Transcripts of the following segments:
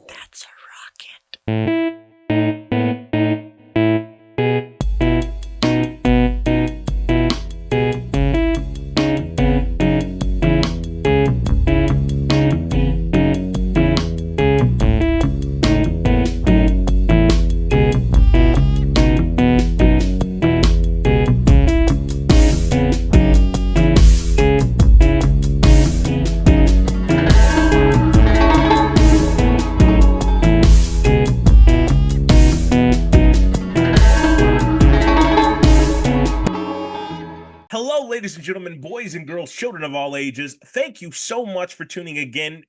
That's a rocket. Hello, ladies and gentlemen, boys and girls, children of all ages. Thank you so much for tuning in again.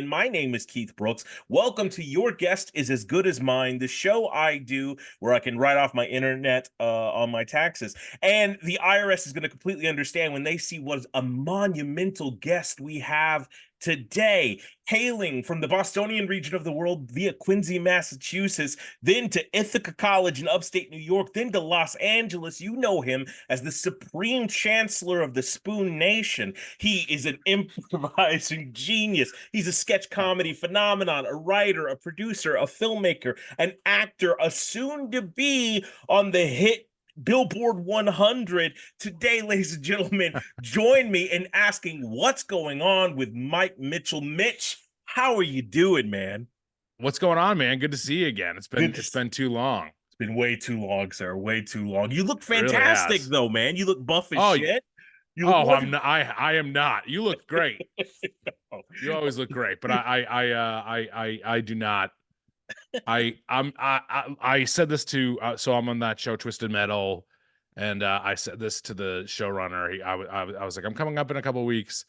My name is Keith Brooks. Welcome to Your Guest is as Good as Mine, the show I do where I can write off my internet on my taxes. And the IRS is going to completely understand when they see what a monumental guest we have today, hailing from the Bostonian region of the world via Quincy, Massachusetts, then to Ithaca College in upstate New York, then to Los Angeles. You know him as the supreme chancellor of the Spoon Nation. He is an improvising genius. He's a sketch comedy phenomenon, a writer, a producer, a filmmaker, an actor, a soon-to-be on the hit Billboard 100. Today, ladies and gentlemen, join me in asking what's going on with Mike Mitchell. Mitch, how are you doing, man? What's going on, man? Good to see you again. It's been too long. It's been way too long, sir. Way too long. You look It really fantastic, has. though, man. You look buff as Oh, shit. You look I'm not, I am not. You look great. No. You always look great, but I do not. I said this to so I'm on that show Twisted Metal, and I said this to the showrunner. I was like, I'm coming up in a couple weeks,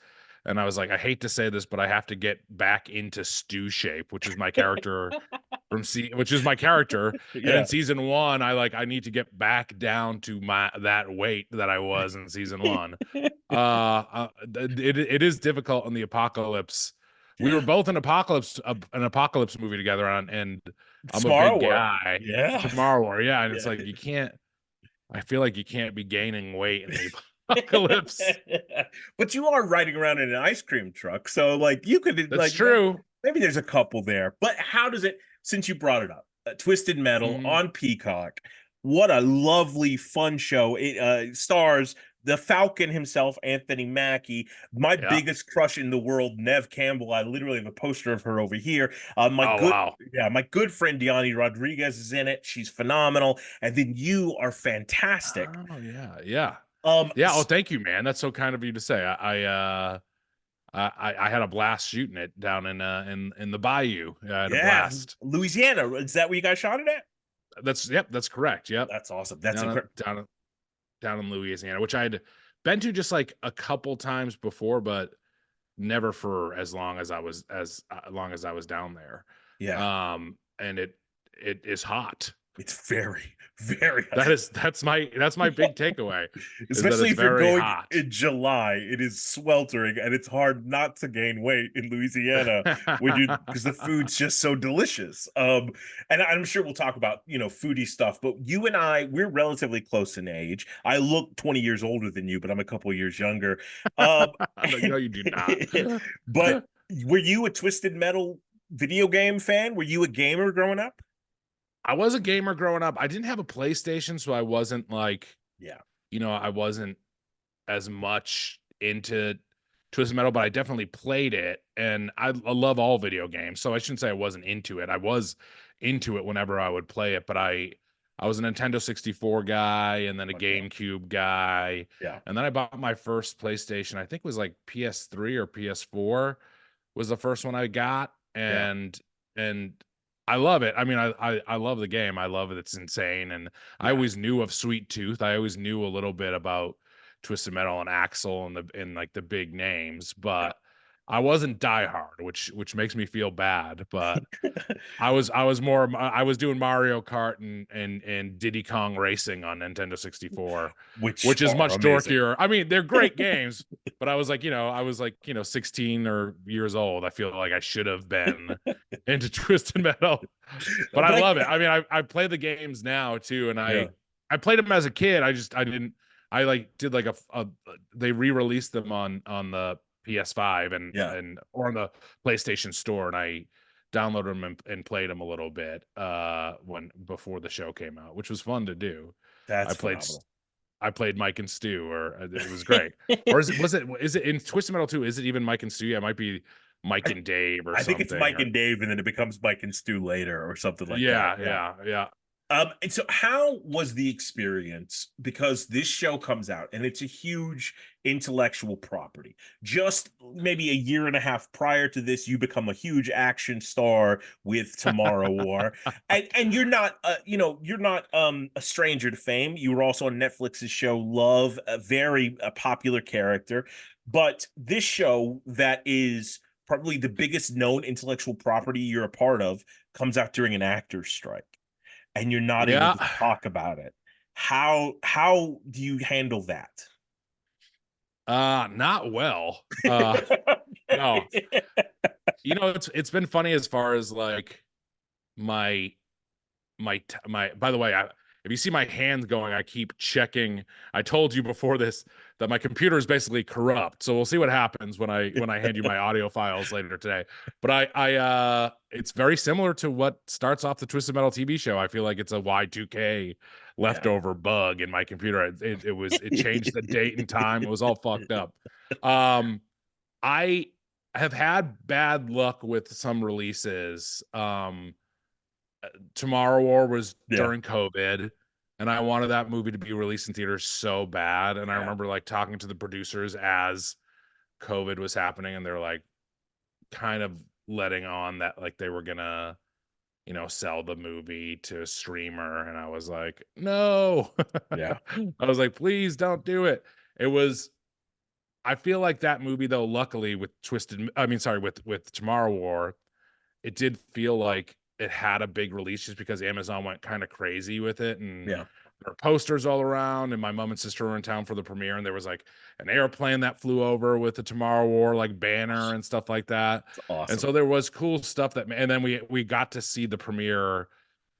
and I was like, I hate to say this, but I have to get back into stew shape, which is my character which is my character. And in Yeah. season one, I need to get back down to that weight that I was in season one. It is difficult in the apocalypse. We were both in an apocalypse movie together and I'm a Tomorrow big War. guy. Yeah. Tomorrow War, yeah. And it's Yeah. like I feel like you can't be gaining weight in the apocalypse. But you are riding around in an ice cream truck, so like you could That's true. maybe there's a couple there. But how does it, since you brought it up, Twisted Metal Mhm. on Peacock? What a lovely, fun show. It stars the Falcon himself, Anthony Mackie, my Yeah. biggest crush in the world, Nev Campbell. I literally have a poster of her over here. Oh, wow. My good friend Diani Rodriguez is in it. She's phenomenal. And then you are fantastic. Oh, yeah. Yeah. Um, Yeah. Oh, thank you, man. That's so kind of you to say. I had a blast shooting it down in the bayou. I had a yeah, blast. Louisiana. Is that where you guys shot it at? That's correct. Yep. That's awesome. That's Down incredible. down in Louisiana, which I'd been to just like a couple times before, but never for as long as I was down there. Yeah, And it is hot. it's very, very That's my big takeaway is that especially it's if you're very going hot. in July. It is sweltering, and it's hard not to gain weight in Louisiana when you because the food's just so delicious. And I'm sure we'll talk about foodie stuff, but you and we're relatively close in age. I look 20 years older than you, but I'm a couple of years younger. Um, No, you do not. but were you a Twisted Metal video game fan? Were you a gamer growing up? I was a gamer growing up. I didn't have a PlayStation, so I wasn't like, Yeah. I wasn't as much into Twisted Metal, but I definitely played it, and I love all video games. So I shouldn't say I wasn't into it. I was into it whenever I would play it, but I was a Nintendo 64 guy, and then a Okay. GameCube guy, Yeah. and then I bought my first PlayStation. I think it was like PS3 or PS4 was the first one I got, Yeah. and I love it. I mean, I love the game. I love it. It's insane. And I Yeah. always knew of Sweet Tooth. I always knew a little bit about Twisted Metal and Axel and like the big names, Yeah. but I wasn't diehard, which makes me feel bad. But I was doing Mario Kart and Diddy Kong Racing on Nintendo 64, Which which is are much amazing. dorkier. I mean, they're great games, but I was like, 16 or years old. I feel like I should have been into Twisted Metal, but I But love it. I mean, I play the games now too, and yeah. I played them as a kid. I didn't. I like did like they re-released them on the PS5 and Yeah, or on the PlayStation Store, and I downloaded them and played them a little bit when before the show came out, which was fun to do. I that's played phenomenal. I played Mike and Stu, or it was great. Or is it in Twisted Metal 2? Is it even Mike and Stu? Yeah, it might be Mike I, and Dave or I think it's something. Mike Or and Dave, and then it becomes Mike and Stu later, or something like that. yeah, Yeah. yeah, yeah. And so how was the experience? Because this show comes out and it's a huge intellectual property. Just maybe a year and a half prior to this, you become a huge action star with Tomorrow War. And you're not you're not a stranger to fame. You were also on Netflix's show Love, a very popular character. But this show that is probably the biggest known intellectual property you're a part of comes out during an actor's strike and you're not able Yeah. to talk about it. How do you handle that? Not well. No. It's been funny as far as like my my by the way, if you see my hands going, I keep checking. I told you before this that my computer is basically corrupt. So we'll see what happens when I hand you my audio files later today. But I it's very similar to what starts off the Twisted Metal TV show. I feel like it's a Y2K Yeah. leftover bug in my computer. It changed the date and time. It was all fucked up. Um I have had bad luck with some releases. Tomorrow War was Yeah. during COVID, and I wanted that movie to be released in theaters so bad. And I Yeah. remember like talking to the producers as COVID was happening, and they're like kind of letting on that like they were gonna, sell the movie to a streamer. And I was like, no. Yeah. I was like, please don't do it. It was I feel like that movie though, luckily with with Tomorrow War, it did feel like it had a big release just because Amazon went kind of crazy with it, and Yeah. there were posters all around, and my mom and sister were in town for the premiere, and there was like an airplane that flew over with the Tomorrow War like banner and stuff like that. It's And awesome. so there was cool stuff and then we got to see the premiere.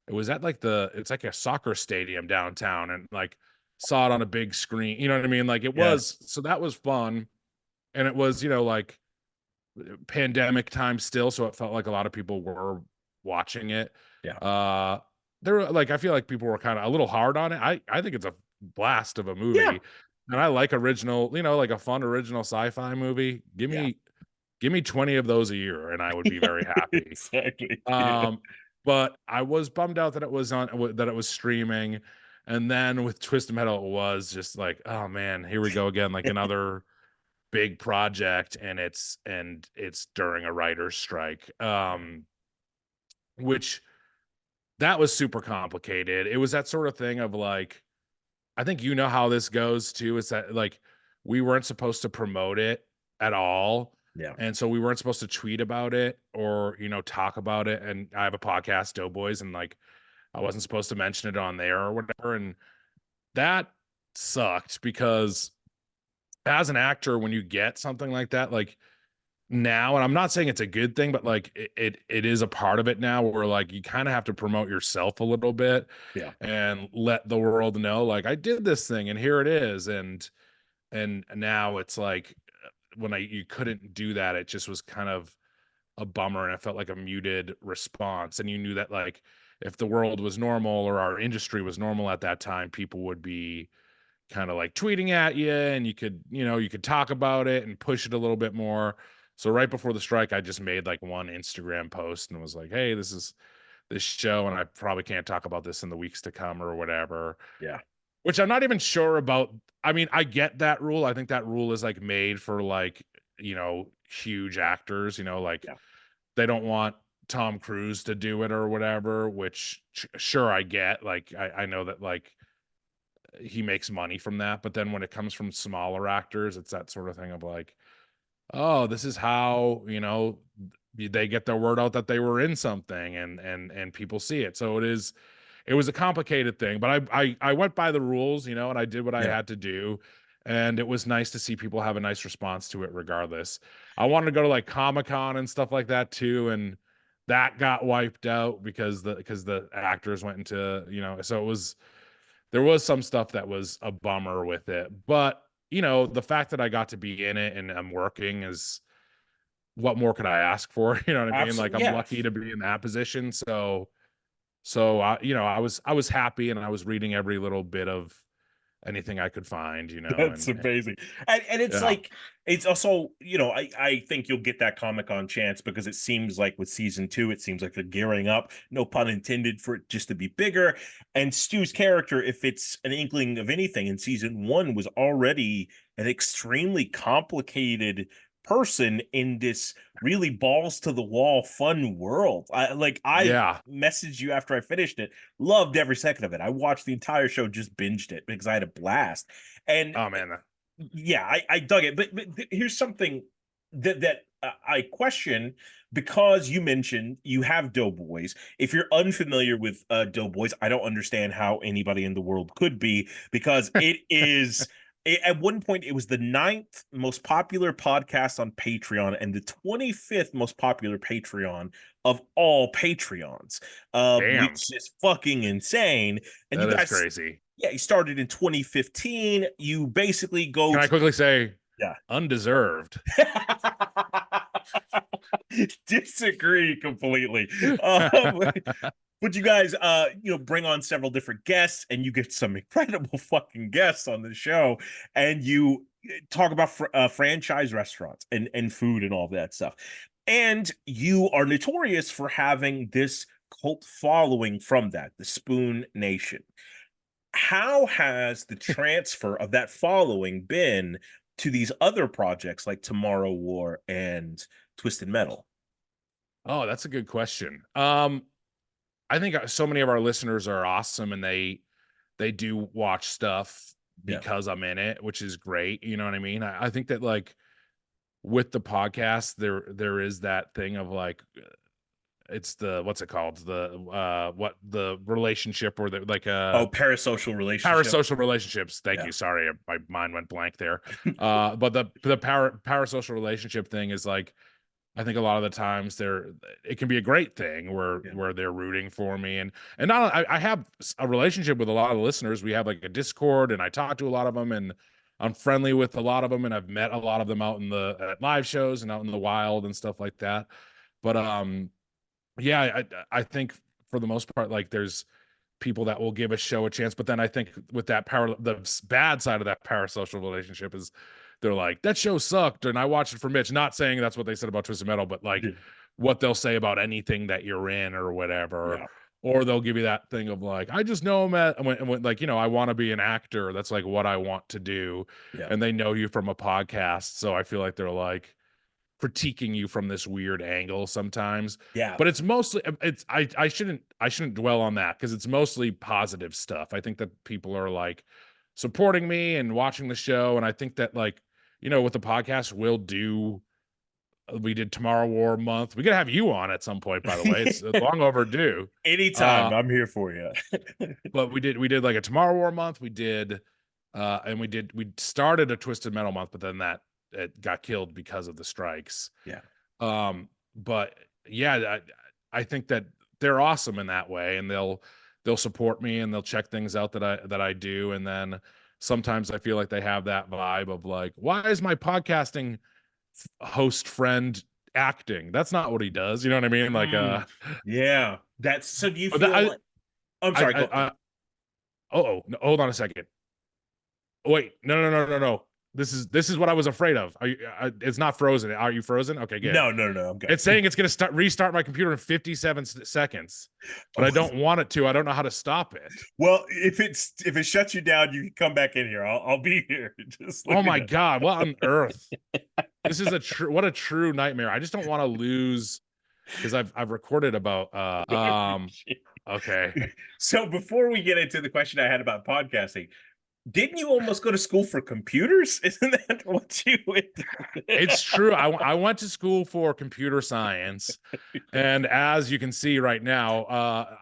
It was at like it's like a soccer stadium downtown, and like saw it on a big screen. You know what I mean? Like it Yeah. was so that was fun. And it was, like pandemic time still, so it felt like a lot of people were watching it. Yeah. Uh there were like I feel like people were kind of a little hard on it. I think it's a blast of a Yeah. movie. And I like original, like a fun original sci-fi movie. Yeah. Give me 20 of those a year and I would be very happy. Exactly. Yeah. Um but I was bummed out that that it was streaming. And then with Twisted Metal it was just like, oh man, here we go again, like another big project, and it's during a writer's strike, which that was super complicated. It was that sort of thing of like, I think you know how this goes too. It's that like we weren't supposed to promote it at all. Yeah. And so we weren't supposed to tweet about it or, talk about it. And I have a podcast, Doughboys, and like I wasn't supposed to mention it on there or whatever. And that sucked because as an actor, when you get something like that, like now, and I'm not saying it's a good thing, but like it is a part of it now where like you kind of have to promote yourself a little bit Yeah. and let the world know like I did this thing and here it is. And now it's like when you couldn't do that, it just was kind of a bummer, and it felt like a muted response. And you knew that like if the world was normal or our industry was normal at that time, people would be kind of like tweeting at you, and you could talk about it and push it a little bit more. So right before the strike, I just made like one Instagram post and was like, hey, this is this show, and I probably can't talk about this in the weeks to come or whatever, Yeah. which I'm not even sure about. I mean, I get that rule. I think that rule is like made for like, huge actors, like Yeah. they don't want Tom Cruise to do it or whatever, which sure I get. Like I know that like he makes money from that, but then when it comes from smaller actors, it's that sort of thing of like, oh, this is how, they get their word out that they were in something, and people see it. So it was a complicated thing, but I went by the rules, and I did what I Yeah. had to do. And it was nice to see people have a nice response to it regardless. I wanted to go to like Comic-Con and stuff like that too, and that got wiped out because the actors went into, so there was some stuff that was a bummer with it. But, you know, the fact that I got to be in it and I'm working is what more could I ask for? You know what I mean? Like Absolutely. I'm Yeah. lucky to be in that position. You know, I was happy and I was reading every little bit of anything I could find, you know, That's and amazing. And it's yeah. like, it's also, you know, I think you'll get that Comic-Con chance because it seems like with season 2, it seems like they're gearing up, no pun intended, for it just to be bigger. And Stu's character, if it's an inkling of anything, in season 1 was already an extremely complicated person in this really balls to the wall fun world. I Yeah. messaged you after I finished it. Loved every second of it. I watched the entire show, just binged it because I had a blast. And Oh man. yeah, I dug it. But here's something that I question, because you mentioned you have Doughboys. If you're unfamiliar with Doughboys, I don't understand how anybody in the world could be, because it is. At one point, it was the 9th most popular podcast on Patreon and the 25th most popular Patreon of all Patreons, Damn. which is fucking insane. And you That is guys, crazy. yeah, you started in 2015. You basically go Can I to, quickly say yeah. undeserved? Disagree completely. But you guys, you know, bring on several different guests, and you get some incredible fucking guests on the show, and you talk about franchise restaurants and food and all that stuff. And you are notorious for having this cult following from that, the Spoon Nation. How has the transfer of that following been to these other projects like Tomorrow War and Twisted Metal? Oh, that's a good question. I think so many of our listeners are awesome and they do watch stuff Yeah. because I'm in it, which is great. You know what I mean? I think that like with the podcast, there is that thing of like it's the what's it called? What the relationship or the like Oh, parasocial relationship. parasocial relationships. Thank Yeah. you. Sorry, my mind went blank there. But the parasocial relationship thing is like I think a lot of the times it can be a great thing Yeah. where they're rooting for me and not I have a relationship with a lot of listeners. We have like a Discord and I talk to a lot of them and I'm friendly with a lot of them and I've met a lot of them out in the at live shows and out in the wild and stuff like that. But yeah, I think for the most part like there's people that will give a show a chance, but then I think with that bad side of that parasocial relationship is they're like, that show sucked, and I watched it for Mitch. Not saying that's what they said about Twisted Metal, but like Yeah. what they'll say about anything that you're in or whatever. Yeah. Or they'll give you that thing of like, I just know him at when like, you know, I want to be an actor. That's like what I want to do. Yeah. And they know you from a podcast. So I feel like they're like critiquing you from this weird angle sometimes. Yeah. But it's mostly I shouldn't dwell on that because it's mostly positive stuff. I think that people are like supporting me and watching the show. And I think that like, you know, with the podcast, we did Tomorrow War month. We gotta have you on at some point, by the way. It's long overdue. Anytime, I'm here for you. But we did like a Tomorrow War month. We did and we started a Twisted Metal month, but then that it got killed because of the strikes. Yeah. But yeah, I think that they're awesome in that way, and they'll support me and they'll check things out that I do, and then sometimes I feel like they have that vibe of like, why is my podcasting host friend acting? That's not what he does. You know what I mean? Like, Yeah. That's so. Do you but that, feel like? I'm sorry. Go. oh, no, hold on a second. Wait, no. This is what I was afraid of. Are you? It's not frozen. Are you frozen? Okay, good. No. I'm good. It's saying it's going to restart my computer in 57 seconds, but I don't want it to. I don't know how to stop it. Well, if it shuts you down, you can come back in here. I'll be here. Just let Oh me my know. God! What on earth? This is what a true nightmare. I just don't want to lose because I've recorded about okay. So before we get into the question I had about podcasting, didn't you almost go to school for computers? Isn't that what you went? It's true. I went to school for computer science, and as you can see right now,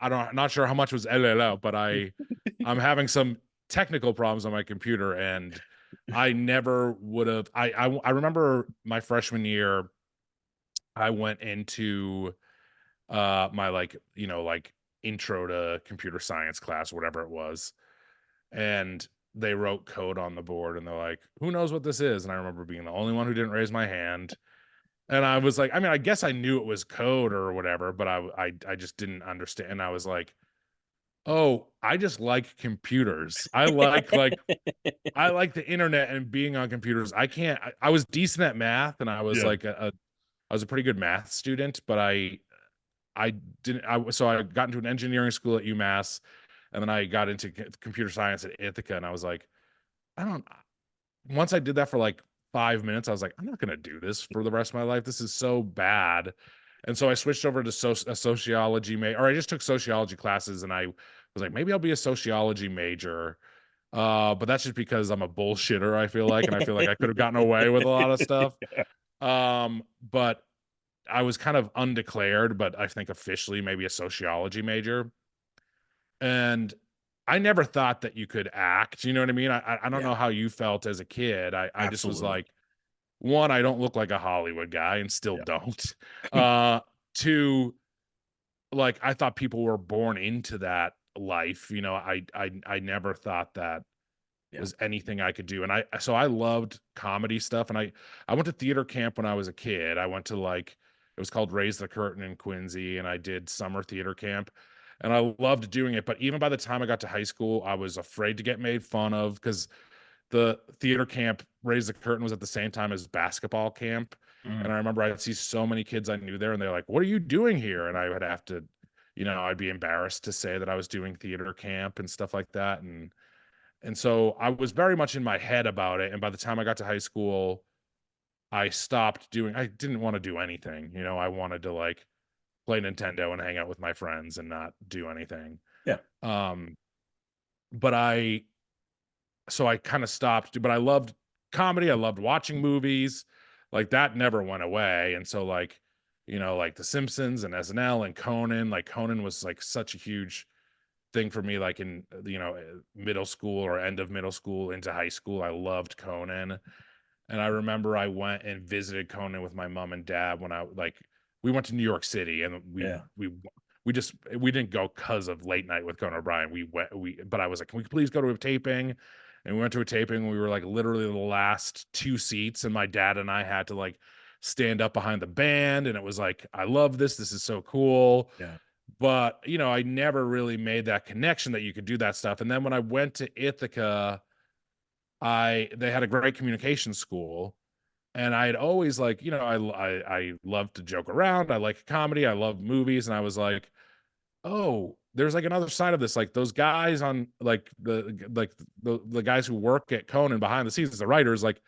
I'm not sure how much was LLO, but I'm having some technical problems on my computer, and I never would have. I remember my freshman year, I went into my like like intro to computer science class, whatever it was, and they wrote code on the board and they're like, who knows what this is? And I remember being the only one who didn't raise my hand. And I was like, I mean, I guess I knew it was code or whatever, but I just didn't understand. And I was like, oh, I just like computers. I like the internet and being on computers. I was decent at math and I was Yeah. like I was a pretty good math student, but I didn't so I got into an engineering school at UMass and then I got into computer science at Ithaca and I was like, I don't once I did that for like 5 minutes, I was like, I'm not going to do this for the rest of my life. This is so bad. And so I switched over to a sociology or I just took sociology classes and I was like, maybe I'll be a sociology major. But that's just because I'm a bullshitter, I feel like, and I feel like I could have gotten away with a lot of stuff. But I was kind of undeclared, but I think officially maybe a sociology major. And I never thought that you could act. You know what I mean? I don't Yeah, know how you felt as a kid. I just was absolutely. like, one, I don't look like a Hollywood guy and still Yeah. don't. Two, like I thought people were born into that life. You know, I never thought that Yeah. was anything I could do. And so I loved comedy stuff. And I went to theater camp when I was a kid. I went to like, it was called Raise the Curtain in Quincy, and I did summer theater camp. And I loved doing it. But even by the time I got to high school, I was afraid to get made fun of because the theater camp Raise the Curtain was at the same time as basketball camp. And Mhm. I remember I'd see so many kids I knew there and they're like, what are you doing here? And I would have to, I'd be embarrassed to say that I was doing theater camp and stuff like that. And so I was very much in my head about it. And by the time I got to high school, I didn't want to do anything. I wanted to like play Nintendo and hang out with my friends and not do anything. Yeah. Um, but so I kind of stopped, but I loved comedy. I loved watching movies. Like that never went away. And so like The Simpsons and SNL and Conan, like Conan was like such a huge thing for me, like in middle school or end of middle school into high school. I loved Conan. And I remember I went and visited Conan with my mom and dad when we went to New York City and Yeah. we didn't go because of Late Night with Conan O'Brien. But I was like, can we please go to a taping? And we went to a taping. We were like literally the last two seats, and my dad and I had to like stand up behind the band, and it was like, I love this. This is so cool. Yeah. But I never really made that connection that you could do that stuff. And then when I went to Ithaca, they had a great communication school, and I had always like, I love to joke around. I like comedy. I love movies, and I was like, oh, there's like another side of this. Like those guys on like the guys who work at Conan behind the scenes, the writers, like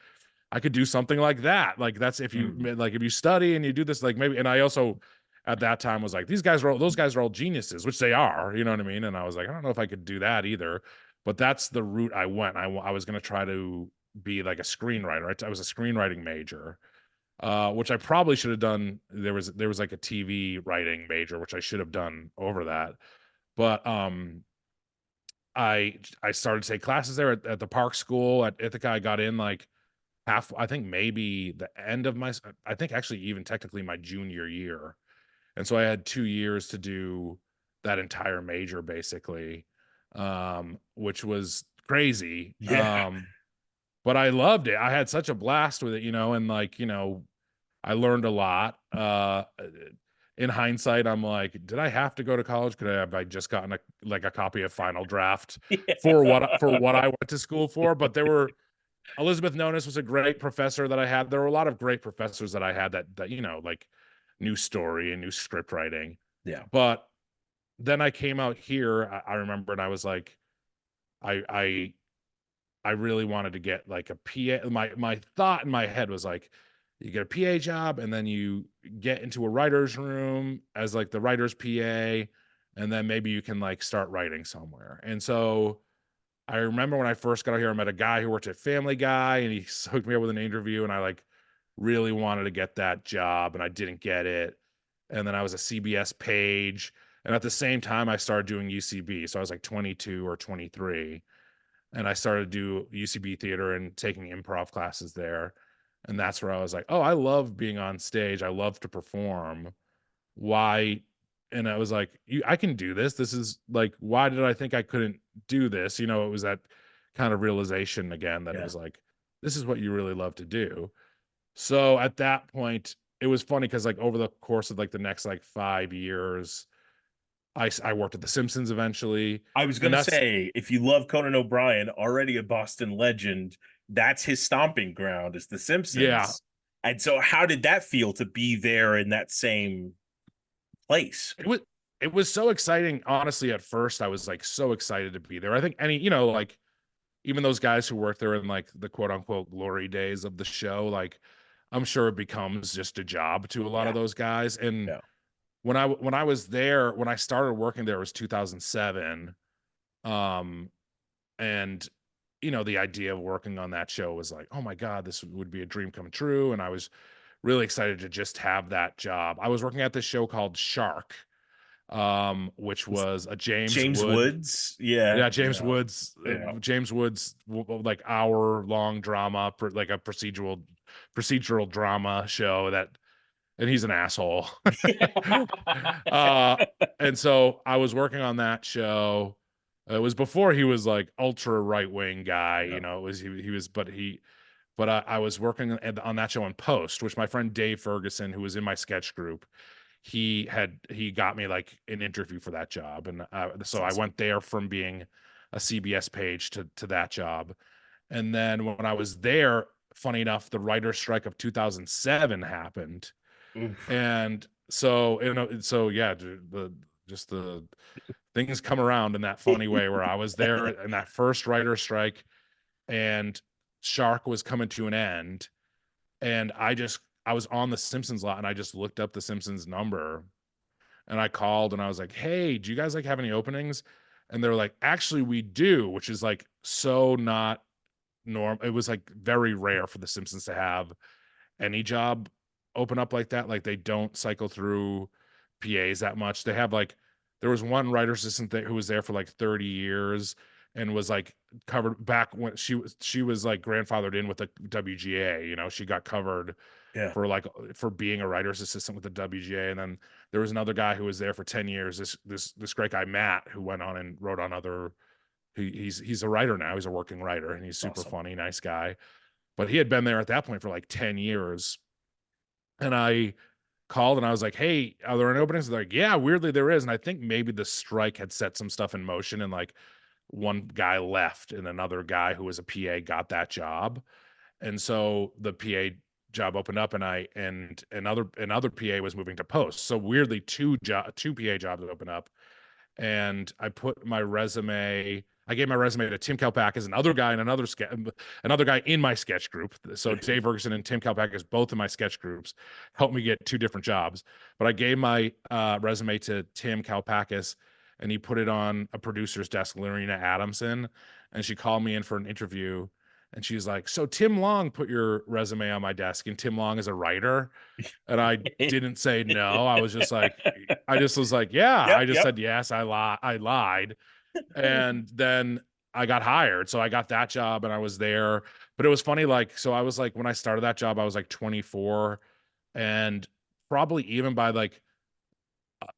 I could do something like that. Like that's if you Mhm. like if you study and you do this, like maybe. And I also at that time was like, those guys are all geniuses, which they are. You know what I mean? And I was like, I don't know if I could do that either. But that's the route I went. I was going to try to be like a screenwriter. I was a screenwriting major, which I probably should have done. There was like a TV writing major, which I should have done over that. But I started to take classes there at the Park School at Ithaca. I got in like I think maybe the end of I think actually even technically my junior year. And so I had 2 years to do that entire major basically, which was crazy. Yeah. But I loved it. I had such a blast with it, and like, I learned a lot. In hindsight, I'm like, did I have to go to college? Could I have I just gotten a copy of Final Draft for what I went to school for? But there were Elizabeth Nonis was a great professor that I had. There were a lot of great professors that I had that like new story and new script writing. Yeah. But then I came out here, I remember, and I was like, I I really wanted to get like a PA. My thought in my head was like, you get a PA job and then you get into a writer's room as like the writer's PA, and then maybe you can like start writing somewhere. And so I remember when I first got out here, I met a guy who worked at Family Guy and he hooked me up with an interview, and I like really wanted to get that job and I didn't get it. And then I was a CBS page. And at the same time, I started doing UCB. So I was like 22 or 23. And I started to do UCB theater and taking improv classes there. And that's where I was like, oh, I love being on stage. I love to perform. Why? And I was like, I can do this. This is like, why did I think I couldn't do this? It was that kind of realization again that it Yeah. was like, this is what you really love to do. So at that point, it was funny because like over the course of like the next like 5 years, I worked at The Simpsons eventually, I was and gonna that's say, if you love Conan O'Brien, already a Boston legend, that's his stomping ground is The yeah, Simpsons. And so, how did that feel to be there in that same place? it was so exciting. Honestly, at first, I was like so excited to be there. I think any, you know, like even those guys who worked there in like the quote unquote glory days of the show, like I'm sure it becomes just a job to a lot of Yeah, those guys. And yeah. when I was there, when I started working there, it was 2007. Um, and you know, the idea of working on that show was like, oh my God, this would be a dream come true. And I was really excited to just have that job. I was working at this show called Shark, which was a James Woods, yeah, yeah, yeah, yeah. James Woods, like hour-long drama, like a procedural drama show that, and he's an asshole. uh, and so I was working on that show. It was before he was like ultra right-wing guy, Yeah. you know. It was he was, but I was working on that show in post, which my friend Dave Ferguson, who was in my sketch group, he got me like an interview for that job, and That's so I awesome. went there from being a CBS page to that job. And then when I was there, funny enough, the writer's strike of 2007 happened, Oof. and so you know, so yeah, just the things come around in that funny way where I was there in that first writer's strike, and Shark was coming to an end, and I was on the Simpsons lot, and I just looked up the Simpsons number, and I called, and I was like, "Hey, do you guys like have any openings?" And they're like, "Actually, we do," which is like so not norm. It was like very rare for the Simpsons to have any job open up like that. Like they don't cycle through PAs that much. They have like there was one writer assistant who was there for like 30 years and was like covered back when she was like grandfathered in with the WGA, you know, she got covered Yeah, for like for being a writer's assistant with the WGA. And then there was another guy who was there for 10 years, this great guy Matt, who went on and wrote on other he's a writer now, he's a working writer, and he's super awesome. funny, nice guy. But he had been there at that point for like 10 years. And I called and I was like, "Hey, are there any openings?" They're like, "Yeah, weirdly there is." And I think maybe the strike had set some stuff in motion, and like one guy left and another guy who was a PA got that job. And so the PA job opened up, and another PA was moving to post. So weirdly two PA jobs opened up, and I gave my resume to Tim Kalpakis, another guy in my sketch group. So Dave Ferguson and Tim Kalpakis, both in my sketch groups, helped me get two different jobs. But I gave my resume to Tim Kalpakis, and he put it on a producer's desk, Lorena Adamson, and she called me in for an interview. And she's like, "So Tim Long put your resume on my desk, and Tim Long is a writer." And I didn't say no. I just was like, yeah. Yep, I just yep. said yes. I lied, and then I got hired. So I got that job, and I was there. But it was funny, like, so I was like, when I started that job, I was like 24, and probably even by like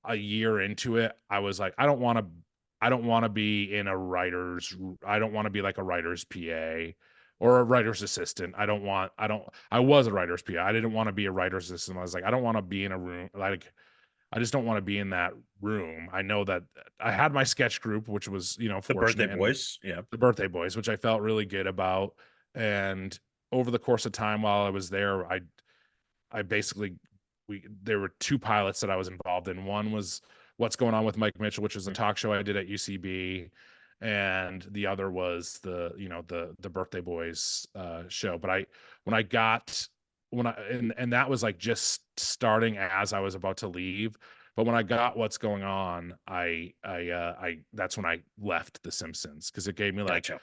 a year into it, I was like, I don't want to be in a writer's, I don't want to be like a writer's PA or a writer's assistant. I was a writer's PA. I didn't want to be a writer's assistant. I was like, I don't want to be in a room. Like, I just don't want to be in that room. I know that I had my sketch group, which was, you know, The Birthday fortunate, and Boys, yeah. the Birthday Boys, which I felt really good about. And over the course of time while I was there, I basically there were two pilots that I was involved in. One was What's Going On with Mike Mitchell, which was a Mhm. talk show I did at UCB, and the other was the Birthday Boys show. But when I got when I and that was like just starting as I was about to leave. But when I got What's Going On, I that's when I left The Simpsons, because it gave me like Gotcha.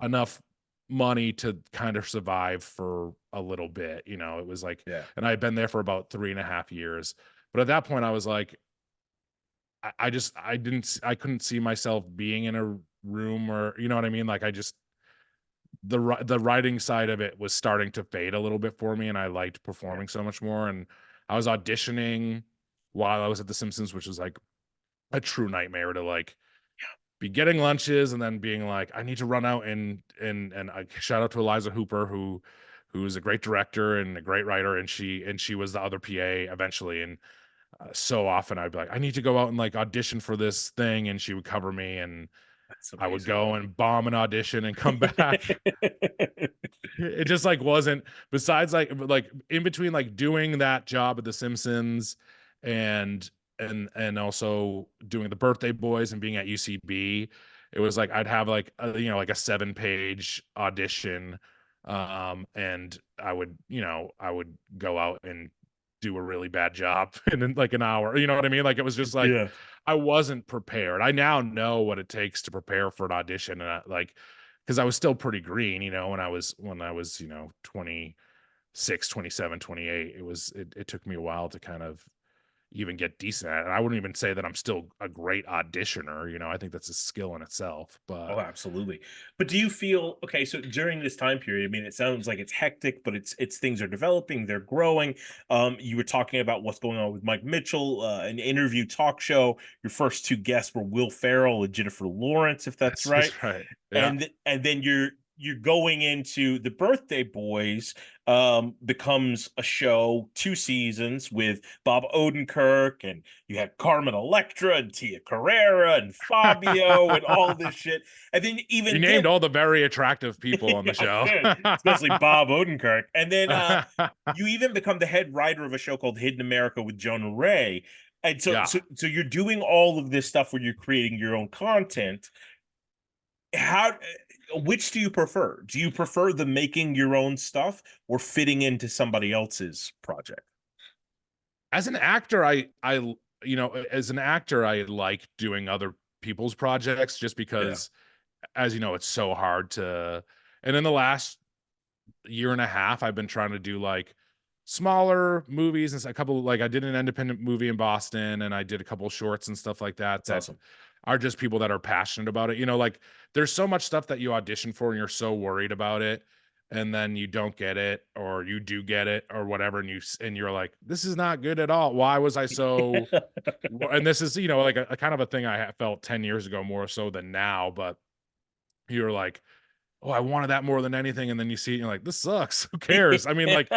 enough money to kind of survive for a little bit. You know, it was like, Yeah. and I had been there for about 3.5 years. But at that point, I was like, I just, I couldn't see myself being in a room, or, you know what I mean? Like, the writing side of it was starting to fade a little bit for me, and I liked Yeah. performing so much more. And I was auditioning while I was at The Simpsons, which was like a true nightmare to like be getting lunches and then being like, I need to run out and I shout out to Eliza Hooper, who's a great director and a great writer, and she was the other PA eventually. And so often I'd be like, I need to go out and like audition for this thing, and she would cover me, and That's I would amazing. go and bomb an audition and come back. It just like wasn't, besides like in between like doing that job at The Simpsons and and also doing the Birthday Boys and being at UCB, it was like I'd have like like a 7-page audition, and I would go out and do a really bad job in like an hour. You know what I mean? Like it was just like Yeah. I wasn't prepared. I now know what it takes to prepare for an audition, and like because I was still pretty green, when I was 26, 27, 28. It took me a while to kind of even get decent at it. And I wouldn't even say that I'm still a great auditioner. I think that's a skill in itself. Oh, But absolutely. But do you feel okay? So during this time period, I mean, it sounds like it's hectic, but it's things are developing, they're growing. You were talking about what's going on with Mike Mitchell, an interview talk show. Your first two guests were Will Ferrell and Jennifer Lawrence, if that's right. that's right. Yeah. And then you're going into the Birthday Boys, becomes a show, 2 seasons with Bob Odenkirk, and you had Carmen Electra and Tia Carrera and Fabio and all this shit. And then You even named him, all the very attractive people on the I show. did, especially Bob Odenkirk. And then you even become the head writer of a show called Hidden America with Jonah Ray. And so, Yeah. so you're doing all of this stuff where you're creating your own content. How, which do you prefer? Do you prefer the making your own stuff or fitting into somebody else's project? As an actor, as an actor, I like doing other people's projects just Yeah, because, as you know, it's so hard to. And in the last year and a half, I've been trying to do like smaller movies and a couple, like I did an independent movie in Boston, and I did a couple shorts and stuff like that that's that awesome. are just people that are passionate about it. Like there's so much stuff that you audition for and you're so worried about it, and then you don't get it, or you do get it or whatever, and you're like, this is not good at all. Why was I so? And this is like a kind of a thing I felt 10 years ago more so than now, but you're like, oh, I wanted that more than anything, and then you see it, and you're like, this sucks. Who cares? I mean, like,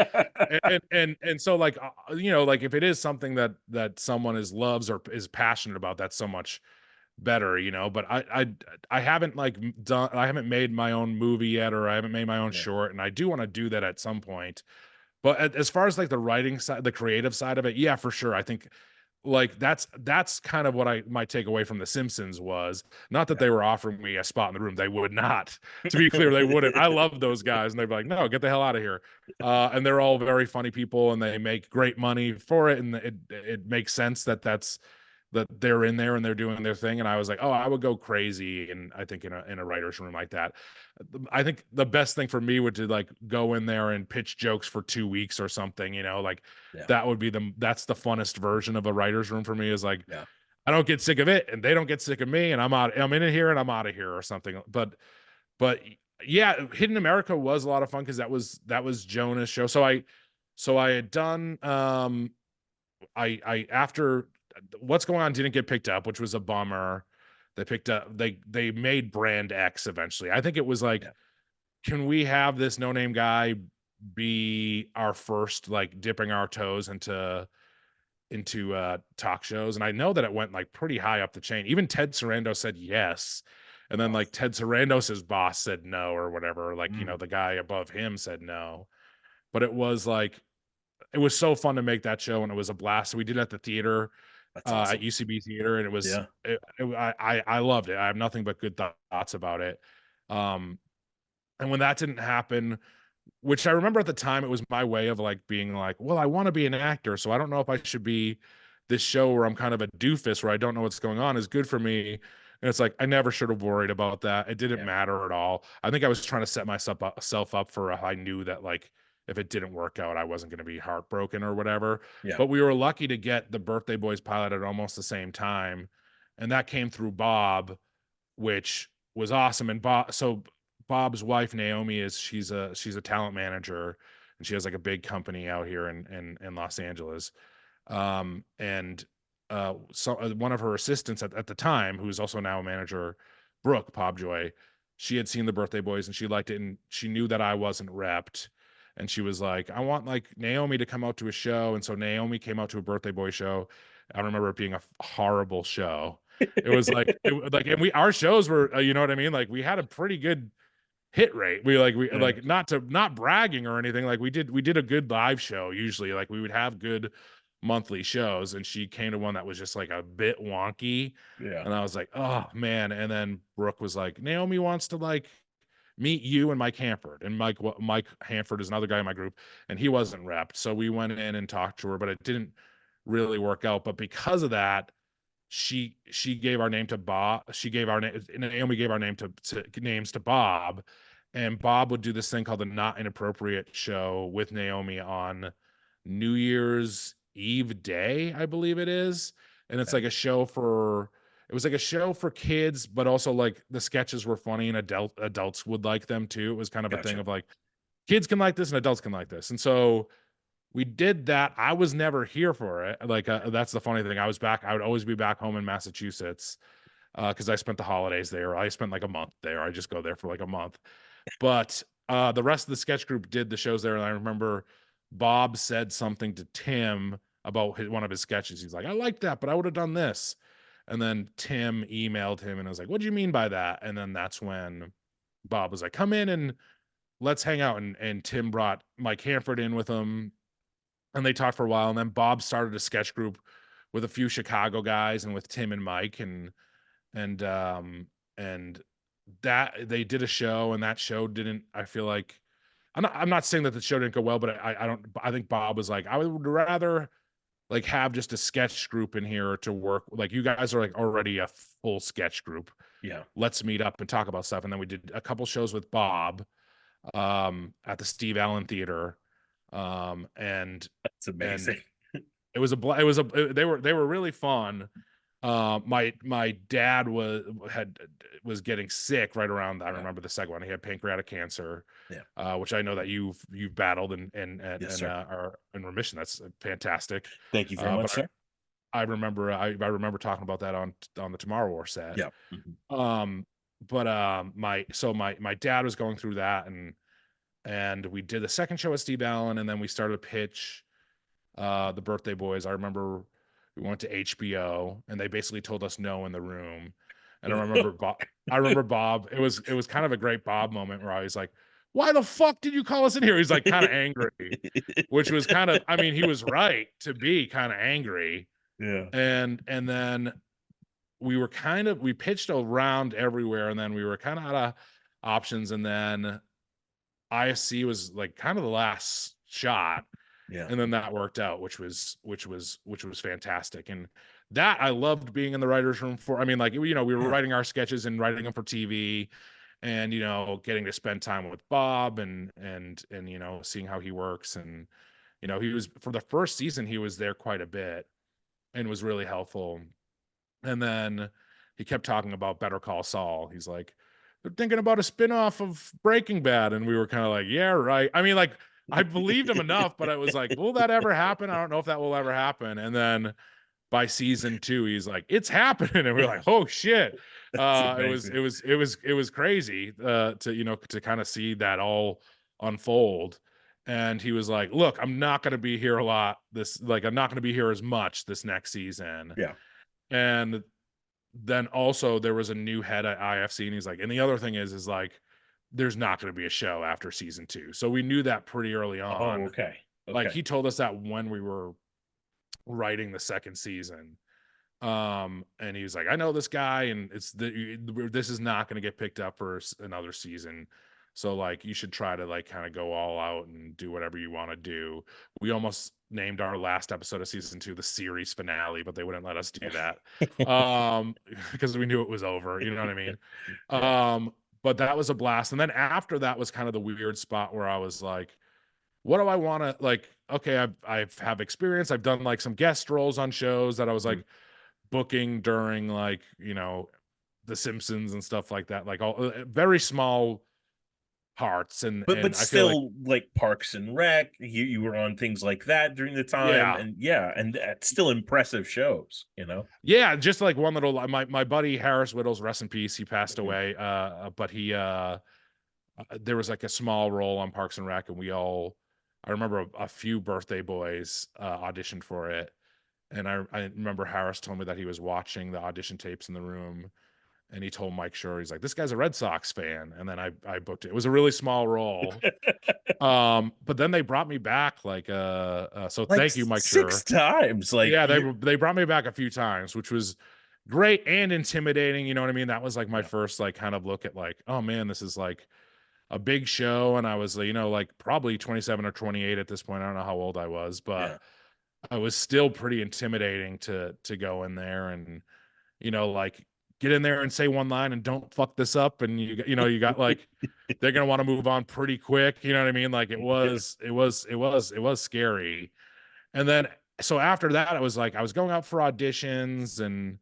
and so like like if it is something that someone loves or is passionate about, that's so much better. But I haven't I haven't made my own movie yet, or I haven't made my own Yeah, short, and I do want to do that at some point. But as far as like the writing side, the creative side of it, yeah, for sure. I think like that's kind of what I might take away from The Simpsons was not that they were offering me a spot in the room. They would not. To be clear, they wouldn't. I love those guys, and they'd be like, "No, get the hell out of here." And they're all very funny people, and they make great money for it, and it makes sense that they're in there and they're doing their thing. And I was like, oh, I would go crazy. And I think in a writer's room like that, I think the best thing for me would to like go in there and pitch jokes for 2 weeks or something, like yeah, that would be that's the funnest version of a writer's room for me, is like, yeah. I don't get sick of it and they don't get sick of me, and I'm in here and I'm out of here or something. But yeah, Hidden America was a lot of fun because that was Jonah's show. So I had done I after What's Going On didn't get picked up, which was a bummer. They made Brand X eventually. I think it was like, Yeah. can we have this no name guy be our first like dipping our toes into talk shows? And I know that it went like pretty high up the chain. Even Ted Sarandos said yes. And then Oh, like Ted Sarandos's boss said no or whatever. Like, mm, the guy above him said no. But it was so fun to make that show, and it was a blast. So we did it at the theater, that's at awesome. UCB theater, and Yeah, I loved it. I have nothing but good thoughts about it. Um, and when that didn't happen, which I remember at the time, it was my way of like being like, well, I want to be an actor, so I don't know if I should be this show where I'm kind of a doofus where I don't know what's going on is good for me. And it's like I never should have worried about that. It didn't yeah, matter at all. I think I was trying to set myself up for I knew that like if it didn't work out, I wasn't going to be heartbroken or whatever. yeah. But we were lucky to get the Birthday Boys pilot at almost the same time, and that came through Bob, which was awesome. And Bob's wife Naomi she's a talent manager, and she has like a big company out here in Los Angeles. And one of her assistants at the time, who's also now a manager, Brooke Pobjoy, she had seen the Birthday Boys and she liked it, and she knew that I wasn't repped, and she was like, I want like Naomi to come out to a show. And so Naomi came out to a Birthday Boy show. I remember it being a horrible show. It was like and our shows were, you know what I mean, like we had a pretty good hit rate. We Yeah. like, not bragging or anything, like we did a good live show. Usually like we would have good monthly shows, and she came to one that was just like a bit wonky, Yeah. and I was like, oh man. And then Brooke was like, Naomi wants to like meet you and Mike Hanford. And Mike Hanford is another guy in my group, and he wasn't repped, so we went in and talked to her, but it didn't really work out. But because of that, she gave our name to Bob. She gave our name, Naomi gave our name to names to Bob, and Bob would do this thing called the Not Inappropriate show with Naomi on New Year's Eve day, I believe it is. And it's Okay. like a show for, it was like a show for kids, but also like the sketches were funny and adults would like them too. It was kind of a thing Gotcha. of like kids can like this and adults can like this. And so we did that. I was never here for it. Like that's the funny thing. I would always be back home in Massachusetts because I spent the holidays there. I spent like a month there. I just go there for like a month. But the rest of the sketch group did the shows there, and I remember Bob said something to Tim about one of his sketches. He's like, I like that, but I would have done this. And then Tim emailed him and I was like, what do you mean by that? And then that's when Bob was like, come in and let's hang out. And Tim brought Mike Hanford in with him, and they talked for a while. And then Bob started a sketch group with a few Chicago guys and with Tim and Mike, and and that they did a show, and that show didn't, I feel like, I'm not saying that the show didn't go well, but I think Bob was like, I would rather like have just a sketch group in here to work. Like you guys are like already a full sketch group. Yeah. Let's meet up and talk about stuff. And then we did a couple shows with Bob at the Steve Allen Theater. And That's amazing. it was they were really fun. My dad was getting sick right around, I Yeah. remember the second one. He had pancreatic cancer, Yeah. which I know that you've battled Yes, sir. are in remission. That's fantastic. Thank you very much, But sir. I remember I remember talking about that on the Tomorrow War set. Yeah. Mhm. My dad was going through that, and we did the second show with Steve Allen, and then we started to pitch the Birthday Boys. I remember we went to HBO and they basically told us no in the room. And I remember Bob, it was kind of a great Bob moment where I was like, why the fuck did you call us in here? He's like kind of angry, which was kind of, I mean, he was right to be kind of angry. Yeah. And then we pitched around everywhere, and then we were kind of out of options. And then ISC was like kind of the last shot. Yeah. And then that worked out, which was fantastic. And that I loved being in the writer's room for. I mean, like, we were Yeah. writing our sketches and writing them for TV, and getting to spend time with Bob and seeing how he works. And he was, for the first season, he was there quite a bit and was really helpful. And then he kept talking about Better Call Saul. He's like, they're thinking about a spin-off of Breaking Bad. And we were kind of like, yeah, right. I mean, like, I believed him enough, but I was like, will that ever happen? I don't know if that will ever happen. And then by season 2, he's like, it's happening. And we're like, oh shit. It was crazy to kind of see that all unfold. And he was like, look, I'm not going to be here a lot. I'm not going to be here as much this next season. Yeah. And then also there was a new head at IFC, and he's like, and the other thing is like, there's not going to be a show after season 2. So we knew that pretty early on. Oh, okay. Like he told us that when we were writing the second season. And he was like, I know this guy, and this is not going to get picked up for another season. So like, you should try to like kind of go all out and do whatever you want to do. We almost named our last episode of season 2 the series finale, but they wouldn't let us do that. Because we knew it was over, you know what I mean? Yeah. But that was a blast. And then after that was kind of the weird spot where I was like, what do I want to, like, okay, I've have experience. I've done like some guest roles on shows that I was like booking during like, The Simpsons and stuff like that. Like all very small parts, But and I feel like still, like Parks and Rec, you were on things like that during the time, yeah. and yeah, and that's still impressive shows, you know. Yeah, just like one little my buddy Harris Whittles, rest in peace, he passed Mhm. away. But he there was like a small role on Parks and Rec, and I remember a few birthday boys auditioned for it. And I remember Harris told me that he was watching the audition tapes in the room, and he told Mike Schur, he's like, this guy's a Red Sox fan. And then I booked it. It was a really small role. But then they brought me back so Like thank you, Mike six Schur. times, like Yeah, you. they brought me back a few times, which was great and intimidating. You know what I mean? That was like my Yeah, first like kind of look at like, oh man, this is like a big show. And I was, like probably 27 or 28 at this point. I don't know how old I was, but yeah. I was still pretty intimidating to go in there and, like get in there and say one line and don't fuck this up. And you got like, they're going to want to move on pretty quick. You know what I mean? Like it was scary. And then, so after that, it was like, I was going out for auditions and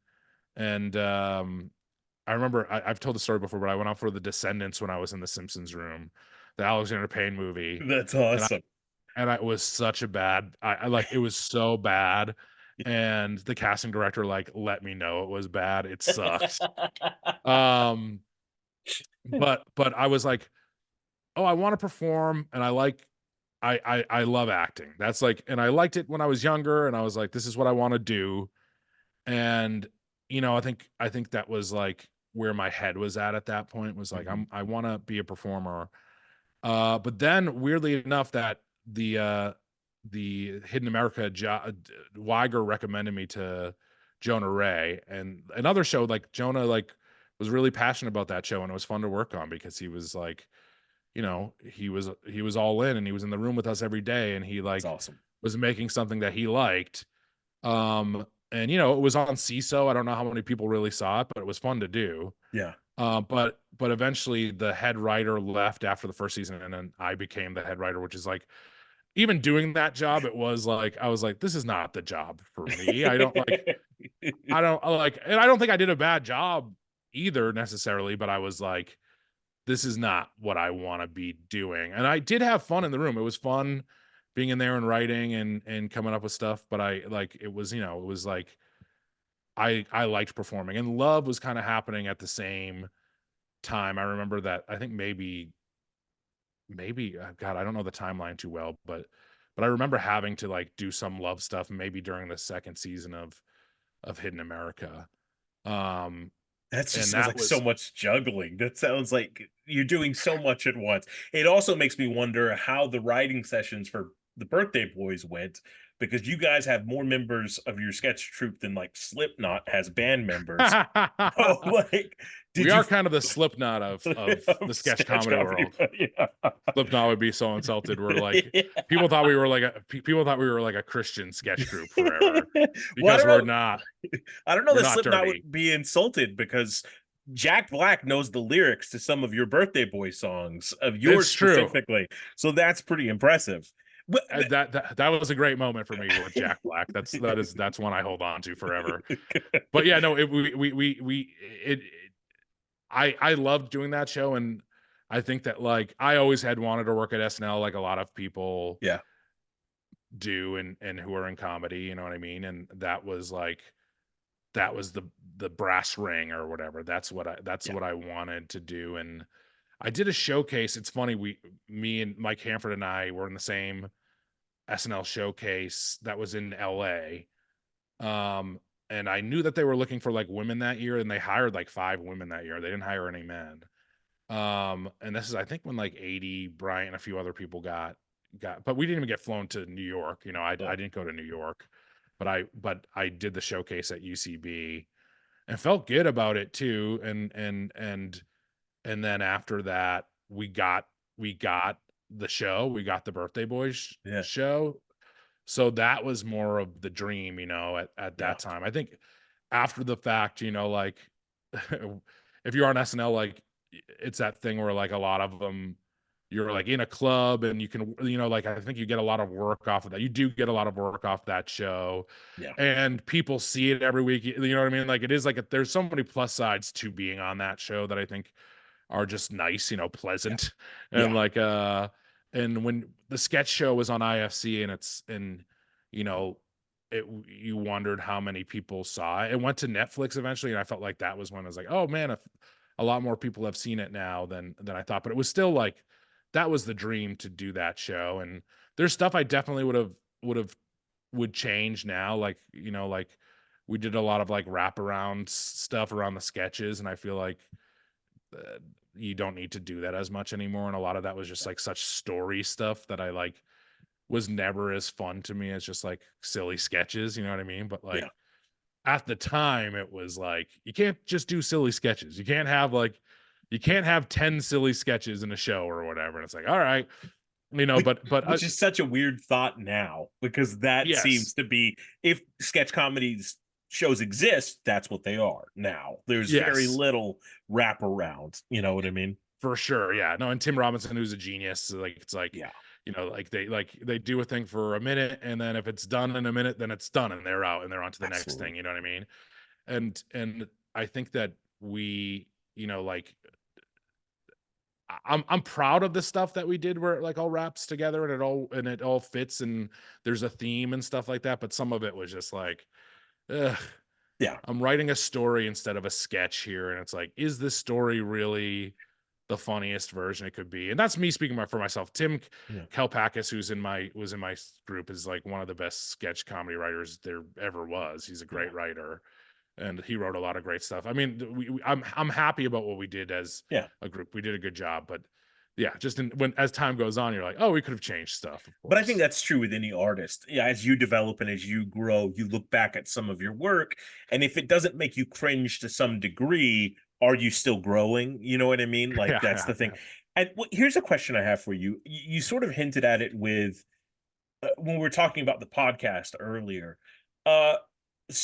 I remember I've told the story before, but I went out for The Descendants when I was in the Simpsons room, the Alexander Payne movie. That's And awesome. it was such a bad, I like, it was so bad. And the casting director like let me know it was bad. It sucked. Um, but I was like, oh, I want to perform, and I love acting. That's like, and I liked it when I was younger, and I was like, this is what I want to do. And I think that was like where my head was at that point, was like, Mhm. I want to be a performer. But then weirdly enough, that the Hidden America Weiger recommended me to Jonah Ray, and another show, like Jonah like was really passionate about that show, and it was fun to work on because he was like, he was all in, and he was in the room with us every day, and he That's like awesome. was making something that he liked. And it was on CISO. I don't know how many people really saw it, but it was fun to do. Yeah. But eventually the head writer left after the first season, and then I became the head writer, which is like, even doing that job, it was like, I was like, this is not the job for me. I don't like, and I don't think I did a bad job either necessarily, but I was like, this is not what I want to be doing. And I did have fun in the room. It was fun being in there and writing and coming up with stuff, but I like, it was, it was like, I liked performing, and Love was kind of happening at the same time. I remember that, I think maybe God, I don't know the timeline too well, but I remember having to like do some Love stuff maybe during the second season of Hidden America. Um That just and sounds that like so was much juggling. That sounds like you're doing so much at once. It also makes me wonder how the writing sessions for the Birthday Boys went, because you guys have more members of your sketch troupe than like Slipknot has band members. Oh, like, we did you are kind of the Slipknot of the sketch sketch comedy comedy? world. Yeah. Slipknot would be so insulted. We're like, Yeah. people thought we were like a Christian sketch group forever, Well, because I don't know we're that not Slipknot dirty. would be insulted, because Jack Black knows the lyrics to some of your Birthday Boy songs, of yours It's true. specifically. So that's pretty impressive. But, That was a great moment for me with Jack Black. That's one I hold on to forever. But yeah, no, I loved doing that show, and I think that like I always had wanted to work at SNL, like a lot of people yeah, do, and who are in comedy, you know what I mean? And that was like, that was the brass ring or whatever. That's yeah, what I wanted to do. And I did a showcase. It's funny, me and Mike Hanford and I were in the same SNL showcase that was in LA. Um, and I knew that they were looking for like women that year, and they hired like 5 women that year. They didn't hire any men. And this is, I think, when like 80, Bryant, and a few other people but we didn't even get flown to New York. I oh, didn't go to New York, but I did the showcase at UCB and felt good about it too. And then after that, we got the show, we got the Birthday Boys yeah, show. So that was more of the dream, at yeah, that time. I think after the fact, like, if you're on SNL, like, it's that thing where like a lot of them, you're like in a club, and you can, like, I think you get a lot of work off of that. You do get a lot of work off that show, yeah, and people see it every week. You know what I mean? Like, it is like there's so many plus sides to being on that show that I think are just nice, Yeah. pleasant. And Yeah. like and when the sketch show was on IFC and you know you wondered how many people saw it. It went to Netflix eventually, and I felt like that was when I was like, oh man, if a lot more people have seen it now than I thought. But it was still like that was the dream to do that show. And there's stuff I definitely would change now. Like, like we did a lot of like wraparound stuff around the sketches, and I feel like uh, you don't need to do that as much anymore. And a lot of that was just like such story stuff that I like was never as fun to me as just like silly sketches, you know what I mean? But Yeah. like at the time it was like you can't just do silly sketches. You can't have 10 silly sketches in a show or whatever. And it's like, all right, Which, but which is such a weird thought now, because that seems yes, to be, if sketch comedies shows exist, that's what they are now. There's very yes, little wraparound. You know what I mean? for sure. Yeah. No, and Tim Robinson, who's a genius, so, like it's Yeah, like they do a thing for a minute, and then if it's done in a minute, then it's done and they're out and they're on to the next absolutely. thing. You know what I mean? And I think that we, like I'm proud of the stuff that we did where it like all wraps together and it all fits and there's a theme and stuff like that. But some of it was just like, ugh, Yeah, I'm writing a story instead of a sketch here, and it's like, is this story really the funniest version it could be? And that's me speaking for myself. Tim yeah, Kalpakis, was in my group, is like one of the best sketch comedy writers there ever was. He's a yeah, great writer, and he wrote a lot of great stuff. I mean, I'm happy about what we did as yeah. a group. We did a good job, but yeah, just when as time goes on, you're like, oh, we could have changed stuff, of But I think course. that's true with any artist. Yeah, as you develop and as you grow, you look back at some of your work, and if it doesn't make you cringe to some degree, are you still growing? You know what I mean? Like, Yeah, that's yeah, the thing. yeah. And here's a question I have for you. You sort of hinted at it with when we were talking about the podcast earlier. Uh,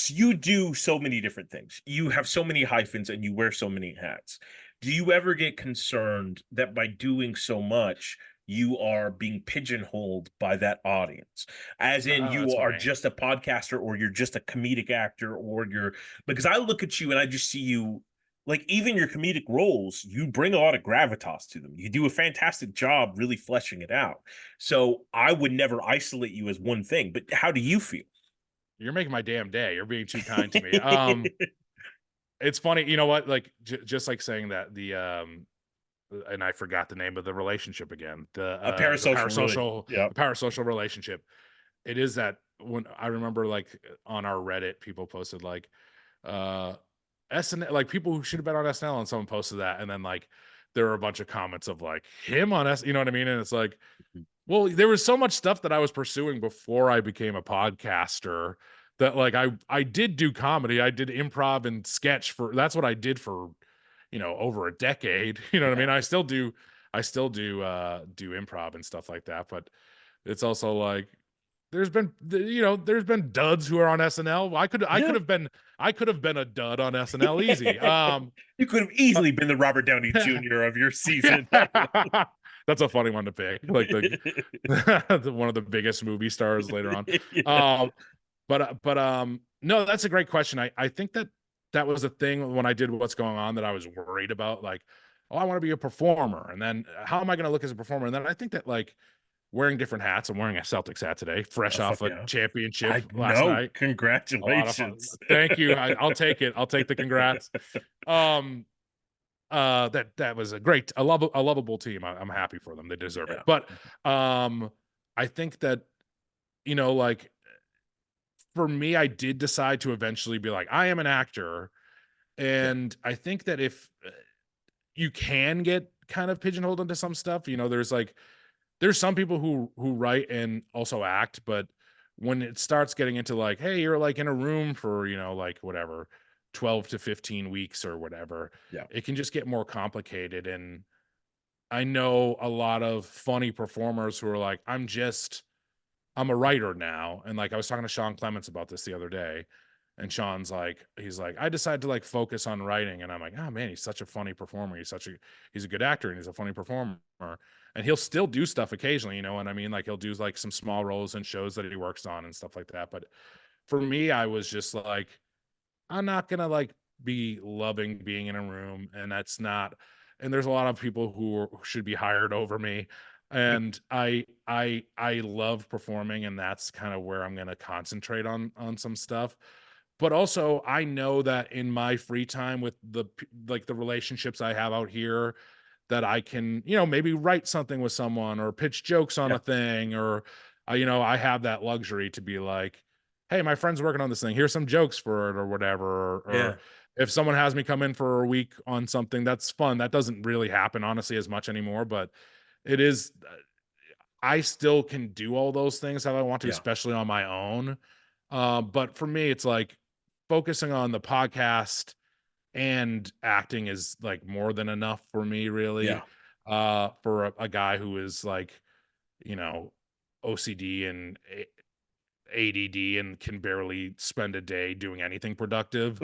you do so many different things. You have so many hyphens and you wear so many hats. Do you ever get concerned that by doing so much, you are being pigeonholed by that audience? As in, you That's are funny. just a podcaster, or you're just a comedic actor, or you're, because I look at you and I just see you, like, even your comedic roles, you bring a lot of gravitas to them. You do a fantastic job really fleshing it out. So I would never isolate you as one thing. But how do you feel? You're making my damn day. You're being too kind to me. It's funny, you know what? Like just like saying that and I forgot the name of the relationship again. A parasocial, really. Yeah. The parasocial relationship. It is that when I remember like on our Reddit, people posted like uh SNL, like people who should have been on SNL, and someone posted that, and then like there were a bunch of comments of like him on S, you know what I mean? And it's like, well, there was so much stuff that I was pursuing before I became a podcaster that like I did do comedy. I did improv and sketch for that's what I did for, over a decade. You know what I Yeah. mean? I still do improv and stuff like that, but it's also like there's been duds who are on SNL. Yeah. I could have been a dud on SNL easy. You could have uh, easily been the Robert Downey Jr. of your season. that's a funny one to pick. Like the, one of the biggest movie stars later on. Yeah. Um, but no, that's a great question. I think that was a thing when I did What's Going On that I was worried about. Like, oh, I want to be a performer, and then how am I going to look as a performer? And then I think that like wearing different hats. I'm wearing a Celtics hat today, fresh Oh, fuck off a yeah. championship I last know. night. A lot of fun. Congratulations. Thank you. I'll take it. I'll take the congrats. Um, that was a lovable team. I'm happy for them. They deserve it. Yeah. But I think that like for me, I did decide to eventually be like, I am an actor, Yeah. and I think that if you can get kind of pigeonholed into some stuff, there's some people who write and also act, but when it starts getting into like, hey, you're like in a room for, like whatever, 12 to 15 weeks or whatever, Yeah. it can just get more complicated. And I know a lot of funny performers who are like, I'm a writer now. And like I was talking to Sean Clements about this the other day. And Sean's like, he's like, I decided to like focus on writing. And I'm like, oh man, he's such a funny performer. He's a good actor and he's a funny performer. And he'll still do stuff occasionally, and I mean, like he'll do like some small roles in shows that he works on and stuff like that. But for me, I was just like, I'm not gonna like be loving being in a room, and that's not and there's a lot of people who should be hired over me. And I love performing, and that's kind of where I'm going to concentrate on some stuff. But also, I know that in my free time with like the relationships I have out here, that I can, maybe write something with someone or pitch jokes on Yeah. a thing, or I have that luxury to be like, hey, my friend's working on this thing. Here's some jokes for it or whatever. Yeah. Or if someone has me come in for a week on something, that's fun. That doesn't really happen honestly as much anymore, but it is. I still can do all those things how I want to, Yeah. especially on my own. But for me, it's like focusing on the podcast and acting is like more than enough for me, Yeah. really. For a guy who is like, you know, OCD and ADD and can barely spend a day doing anything productive.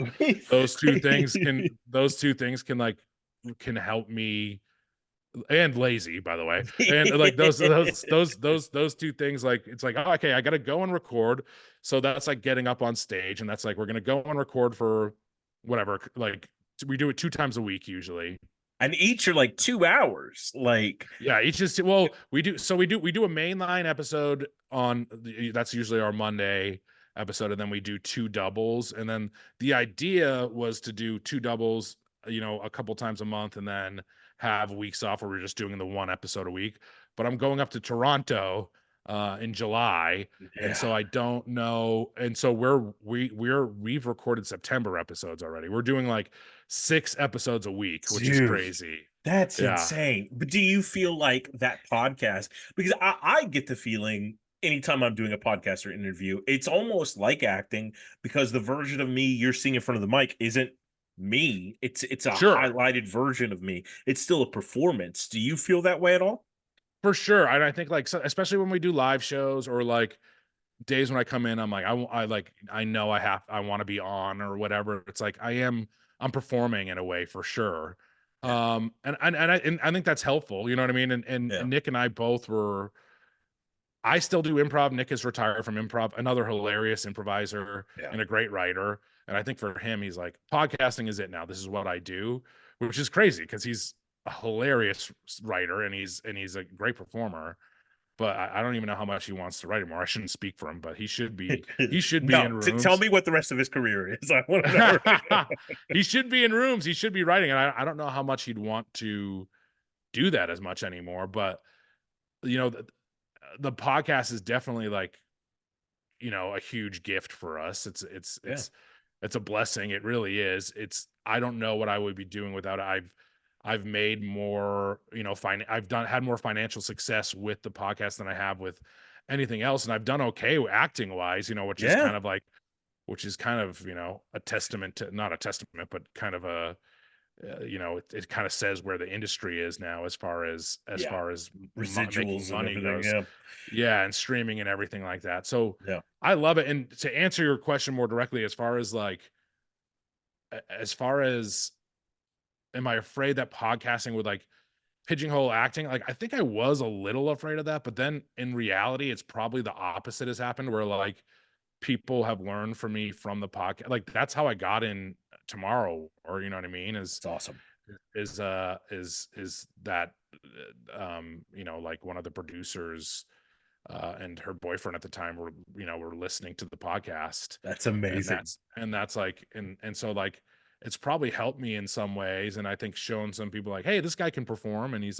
Those two things can like can help me, and lazy, by the way. And like those two things, like it's like, oh, okay, I gotta go and record. So that's like getting up on stage, and that's like we're gonna go and record for whatever. Like we do it 2 times a week usually. And each are like 2 hours. Like, Yeah, each is well, we do a mainline episode on that's usually our Monday episode, and then we do two doubles. And then the idea was to do two doubles, a couple times a month, and then have weeks off where we're just doing the one episode a week. But I'm going up to Toronto in July, and yeah. so I don't know. And so we've recorded September episodes already. We're doing like 6 episodes a week, which is Dude, crazy. that's Yeah. insane. But do you feel like that podcast? Because I get the feeling anytime I'm doing a podcast or interview, it's almost like acting because the version of me you're seeing in front of the mic isn't me. It's a Sure. highlighted version of me. It's still a performance. Do you feel that way at all? For sure. And I think like especially when we do live shows or like days when I come in, I'm like, I like I know I want to be on or whatever. It's like I'm performing in a way for sure. Yeah. And I think that's helpful. You know what I mean? And Yeah. Nick and I both were. I still do improv. Nick is retired from improv, another hilarious improviser Yeah. and a great writer. And I think for him, he's like, podcasting is it now. This is what I do, which is crazy because he's a hilarious writer and he's a great performer. But I don't even know how much he wants to write anymore. I shouldn't speak for him, but he should be No, in tell rooms. me what the rest of his career is. I want to know right now. He should be in rooms. He should be writing. And I don't know how much he'd want to do that as much anymore. But you know, the podcast is definitely like, a huge gift for us. Yeah. It's a blessing. It really is. I don't know what I would be doing without it. I've made more, had more financial success with the podcast than I have with anything else. And I've done okay acting wise, Yeah. which is kind of, a testament to, not a testament, but kind of it kind of says where the industry is now as Yeah. far as making Residuals and money everything. goes. Yeah. Yeah, and streaming and everything like that. So Yeah. I love it. And to answer your question more directly, as far as like, as far as, am I afraid that podcasting would like pigeonhole acting? Like, I think I was a little afraid of that, but then in reality, it's probably the opposite has happened where like people have learned from me from the podcast. Like, that's how I got in tomorrow, or you know what I mean? It's awesome. Is that like one of the producers and her boyfriend at the time were listening to the podcast, That's and amazing. that's like, and so like it's probably helped me in some ways, and I think shown some people like, hey, this guy can perform, and he's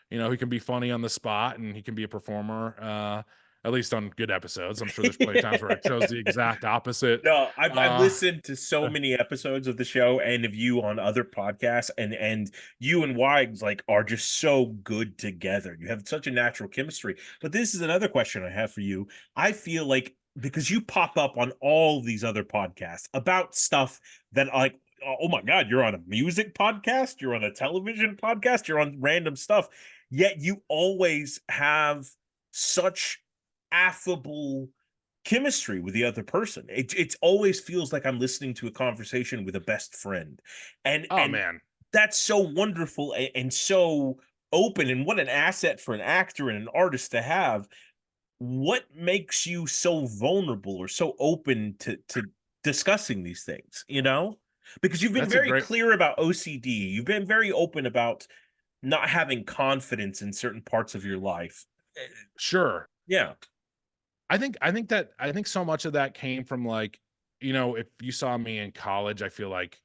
he can be funny on the spot, and he can be a performer, at least on good episodes. I'm sure there's plenty of times where it shows the exact opposite. No, I've uh listened to so many episodes of the show and of you on other podcasts, and you and Wags like are just so good together. You have such a natural chemistry. But this is another question I have for you. I feel like because you pop up on all these other podcasts about stuff that like, oh my God, you're on a music podcast, you're on a television podcast, you're on random stuff, yet you always have such affable chemistry with the other person. It always feels like I'm listening to a conversation with a best friend, oh and man. that's so wonderful and so open. And what an asset for an actor and an artist to have. What makes you so vulnerable or so open to discussing these things? You know? Because you've been That's a very great. clear about OCD. You've been very open about not having confidence in certain parts of your life. Sure. Yeah. I think so much of that came from like, if you saw me in college, I feel like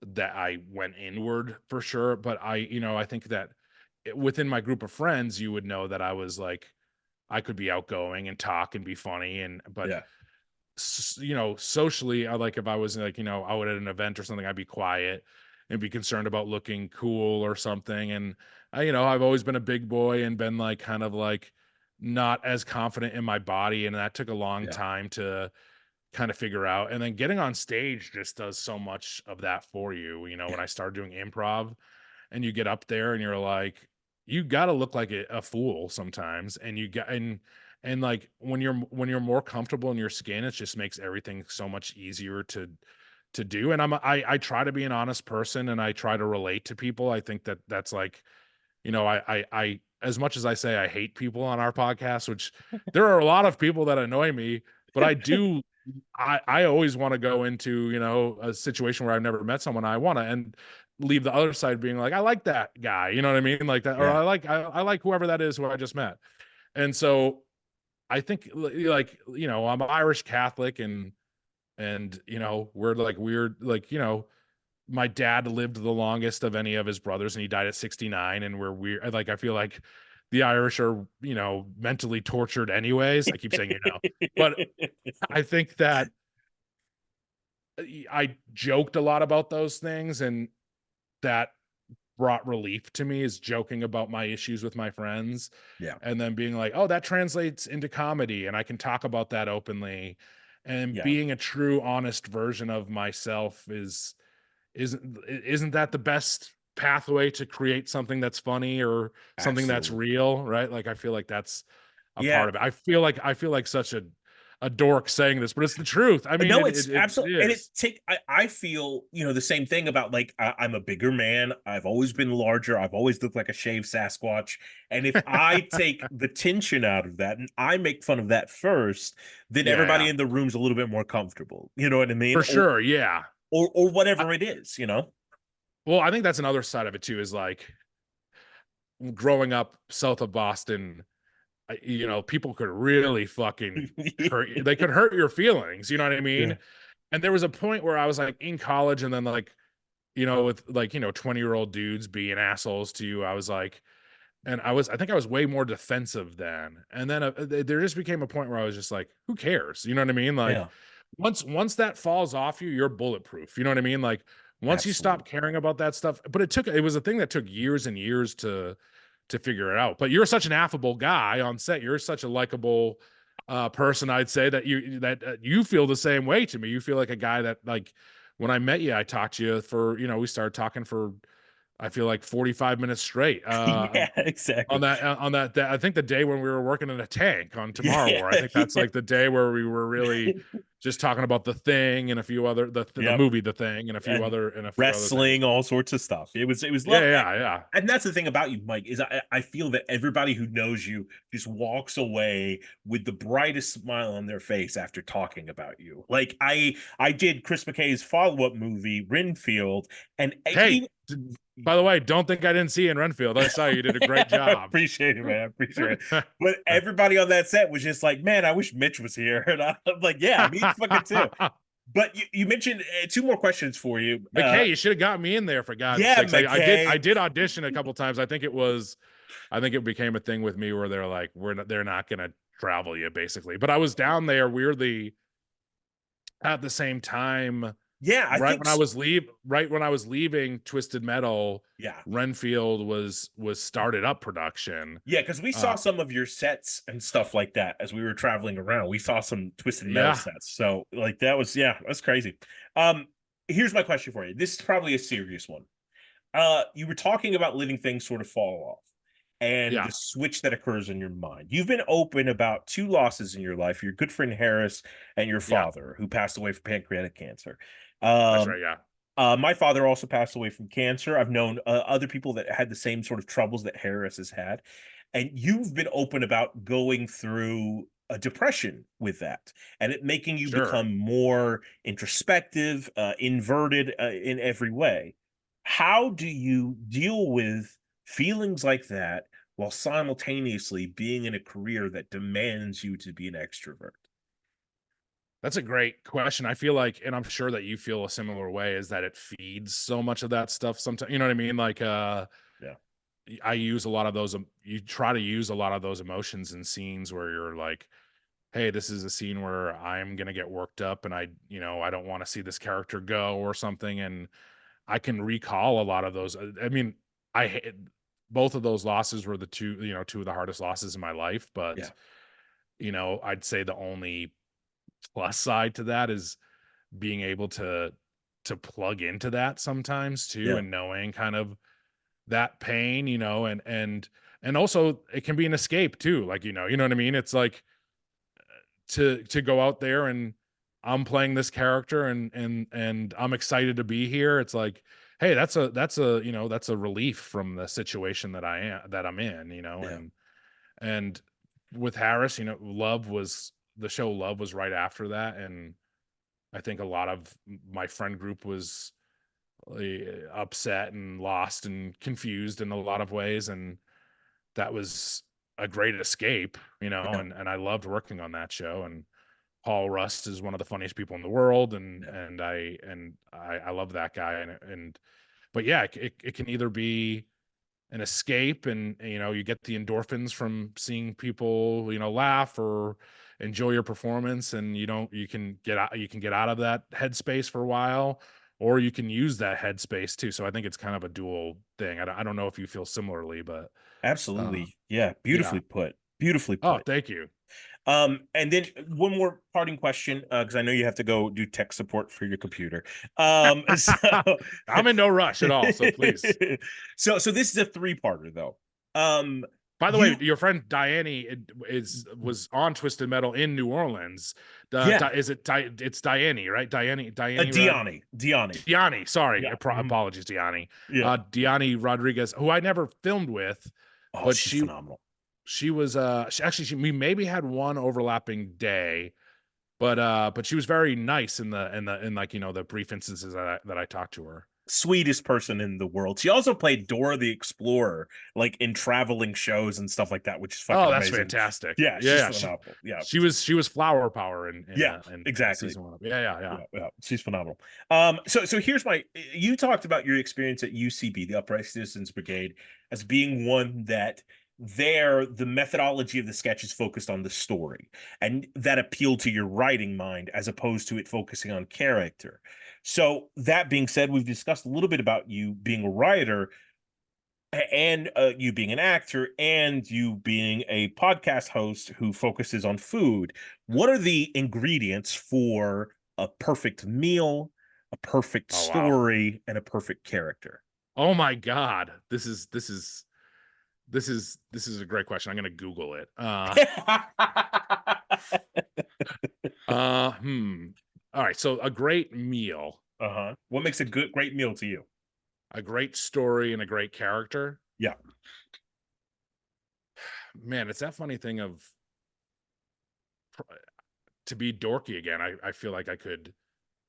that I went inward for sure. But I think that within my group of friends, you would know that I was like, I could be outgoing and talk and be funny. But Yeah. socially, I like if I was like, out at an event or something, I'd be quiet and be concerned about looking cool or something. And I've always been a big boy and been like kind of like not as confident in my body. And that took a long Yeah. time to kind of figure out. And then getting on stage just does so much of that for you. When Yeah. I started doing improv and you get up there and you're like, you got to look like a fool sometimes. And you got, and like when you're more comfortable in your skin, it just makes everything so much easier to do. And I try to be an honest person and I try to relate to people. I think that that's like, I as much as I say I hate people on our podcast, which there are a lot of people that annoy me, but I always want to go into, a situation where I've never met someone. I want to and leave the other side being like, I like that guy, you know what I mean? Like that, or Yeah. I like whoever that is who I just met. And so I think like, I'm Irish Catholic and we're like weird, like, my dad lived the longest of any of his brothers and he died at 69 and we're weird. Like I feel like the Irish are, mentally tortured anyways. I keep saying, but I think that I joked a lot about those things and that brought relief to me is joking about my issues with my friends Yeah. and then being like, oh, that translates into comedy and I can talk about that openly. And Yeah. being a true, honest version of myself isn't that the best pathway to create something that's funny or something that's Absolutely. real, right? Like I feel like that's a Yeah. part of it. I feel like such a dork saying this, but it's the truth. I mean, No, it it's it, it absolutely, and is. I feel, the same thing about like, I'm a bigger man. I've always been larger. I've always looked like a shaved Sasquatch. And if I take the tension out of that and I make fun of that first, then Yeah, everybody yeah. in the room's a little bit more comfortable. You know what I mean? For sure, yeah. Or I, whatever it is. well, I think that's another side of it too is like growing up south of Boston, people could really fucking hurt you. They could hurt your feelings, you know what I mean? Yeah. And there was a point where I was like in college and then like with like, 20-year-old dudes being assholes to you. I was like, and I think I was way more defensive then. And then there just became a point where I was just like, who cares? You know what I mean? Like Yeah. once that falls off you, you're bulletproof. You know what I mean? Like once you stop Absolutely. caring about that stuff, but it was a thing that took years and years to figure it out. But you're such an affable guy on set. You're such a likable person. I'd say that you feel the same way to me. You feel like a guy that like when I met you, I talked to you for we started talking for I feel like 45 minutes straight. Yeah, exactly. I think the day when we were working in a tank on Tomorrow Yeah. War. I think that's Yeah. like the day where we were really just talking about The Thing and a few other the Yep. movie The Thing and And a few other things. wrestling, all sorts of stuff. It was Yeah, love. yeah, yeah. And that's the thing about you, Mike, is I feel that everybody who knows you just walks away with the brightest smile on their face after talking about you. Like I did Chris McKay's follow-up movie, Renfield, and Hey, by the way, don't think I didn't see you in Renfield. I saw you. You did a great job. appreciate it, man. I appreciate it. But everybody on that set was just like, man, I wish Mitch was here. And I'm like, yeah, me fucking too. But you mentioned two more questions for you. McKay, you should have got me in there for God's Yeah, sakes. I McKay. did audition a couple times. I think it became a thing with me where they're like, they're not gonna travel you basically. But I was down there weirdly at the same time, Yeah, I think right when I was leaving Twisted Metal, yeah. Renfield was started up production. Yeah, because we Uh saw some of your sets and stuff like that as we were traveling around. We saw some Twisted Metal yeah, sets. So like that's crazy. Here's my question for you. This is probably a serious one. You were talking about letting things sort of fall off and yeah, the switch that occurs in your mind. You've been open about two losses in your life, your good friend Harris and your yeah, father, who passed away from pancreatic cancer. that's Um, right. Yeah. my father also passed away from cancer. I've known other people that had the same sort of troubles that Harris has had. And you've been open about going through a depression with that, and it making you Sure. become more introspective, inverted in every way. How do you deal with feelings like that while simultaneously being in a career that demands you to be an extrovert? That's a great question. I feel like, and I'm sure that you feel a similar way, is that it feeds so much of that stuff sometimes. You know what I mean? Like, Yeah, I use a lot of those. You try to use a lot of those emotions in scenes where you're like, hey, this is a scene where I'm gonna get worked up, and I don't want to see this character go or something. And I can recall a lot of those. I mean, I ha- both of those losses were the two of the hardest losses in my life. yeah, But I'd say the only plus side to that is being able to plug into that sometimes too, yeah, and knowing kind of that pain, and also it can be an escape too. Like, you know what I mean? It's like to go out there and I'm playing this character and I'm excited to be here. It's like, hey, that's a relief from the situation that I'm in, yeah, and with Harris, the show Love was right after that. And I think a lot of my friend group was upset and lost and confused in a lot of ways. And that was a great escape, yeah, and I loved working on that show. And Paul Rust is one of the funniest people in the world, yeah, I love that guy. But yeah, it can either be an escape, and you get the endorphins from seeing people laugh or enjoy your performance, and you can get out of that headspace for a while, or you can use that headspace too. So I think it's kind of a dual thing. I don't know if you feel similarly, but uh absolutely. Yeah, yeah. beautifully put. Beautifully Oh, put. thank you. And then one more parting question, because I know you have to go do tech support for your computer. So, I'm in no rush at all, so please. so this is a three-parter though. Um, By the way, you, your friend Diane was on Twisted Metal in New Orleans. yeah, It's Diane, right? Diane Diani, Diani. Sorry, yeah, apologies, Diani. yeah. Diani Rodriguez, who I never filmed with, Oh, but she's phenomenal. she was we maybe had one overlapping day, but she was very nice in like the brief instances that I talked to her. Sweetest person in the world. She also played Dora the Explorer, like in traveling shows and stuff like that, which is fucking Oh, that's amazing. fantastic. Yeah, Yeah, she's yeah. phenomenal. Yeah, She was flower power yeah, in exactly. season one. Yeah, yeah, yeah. Yeah, yeah, she's phenomenal. So here's my. You talked about your experience at UCB, the Upright Citizens Brigade, as being one that there the methodology of the sketch is focused on the story, and that appealed to your writing mind as opposed to it focusing on character. So that being said, we've discussed a little bit about you being a writer and you being an actor and you being a podcast host who focuses on food. What are the ingredients for a perfect meal, a perfect Oh wow. story, and a perfect character? Oh my God. This is a great question. I'm gonna Google it. Hmm. All right. So a great meal, Uh-huh. What makes a great meal to you? a great story, and a great character. Yeah. Man, it's that funny thing of to be dorky again. I feel like I could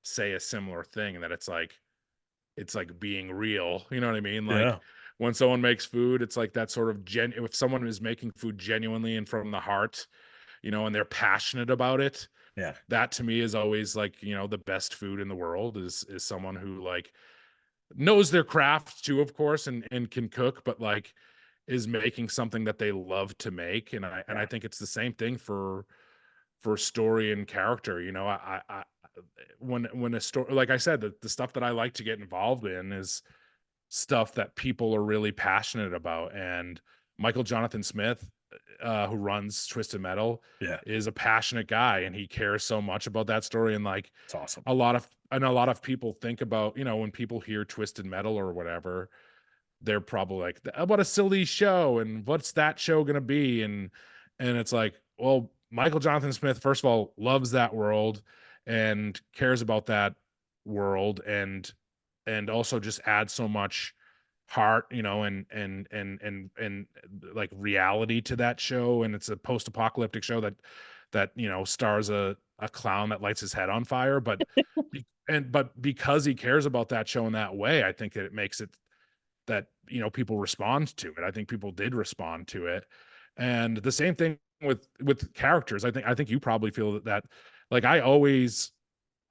say a similar thing, and that it's like being real. You know what I mean? Like Yeah. when someone makes food, it's like that sort of if someone is making food genuinely and from the heart, and they're passionate about it, Yeah. that to me is always like, the best food in the world is someone who like knows their craft too, of course, and can cook, but like is making something that they love to make. And I Yeah. think it's the same thing for story and character. When a story, like I said, the stuff that I like to get involved in is stuff that people are really passionate about. And Michael Jonathan Smith, who runs Twisted Metal, Yeah. is a passionate guy, and he cares so much about that story. And like It's awesome. a lot of people think about, when people hear Twisted Metal or whatever, they're probably like, what a silly show, and what's that show gonna be? And it's like, well, Michael Jonathan Smith, first of all, loves that world and cares about that world, and also just adds so much heart, and like reality to that show. And it's a post-apocalyptic show that stars a clown that lights his head on fire, but because he cares about that show in that way, I think that it makes it that people respond to it. I think people did respond to it, and the same thing with characters. I think you probably feel that like I always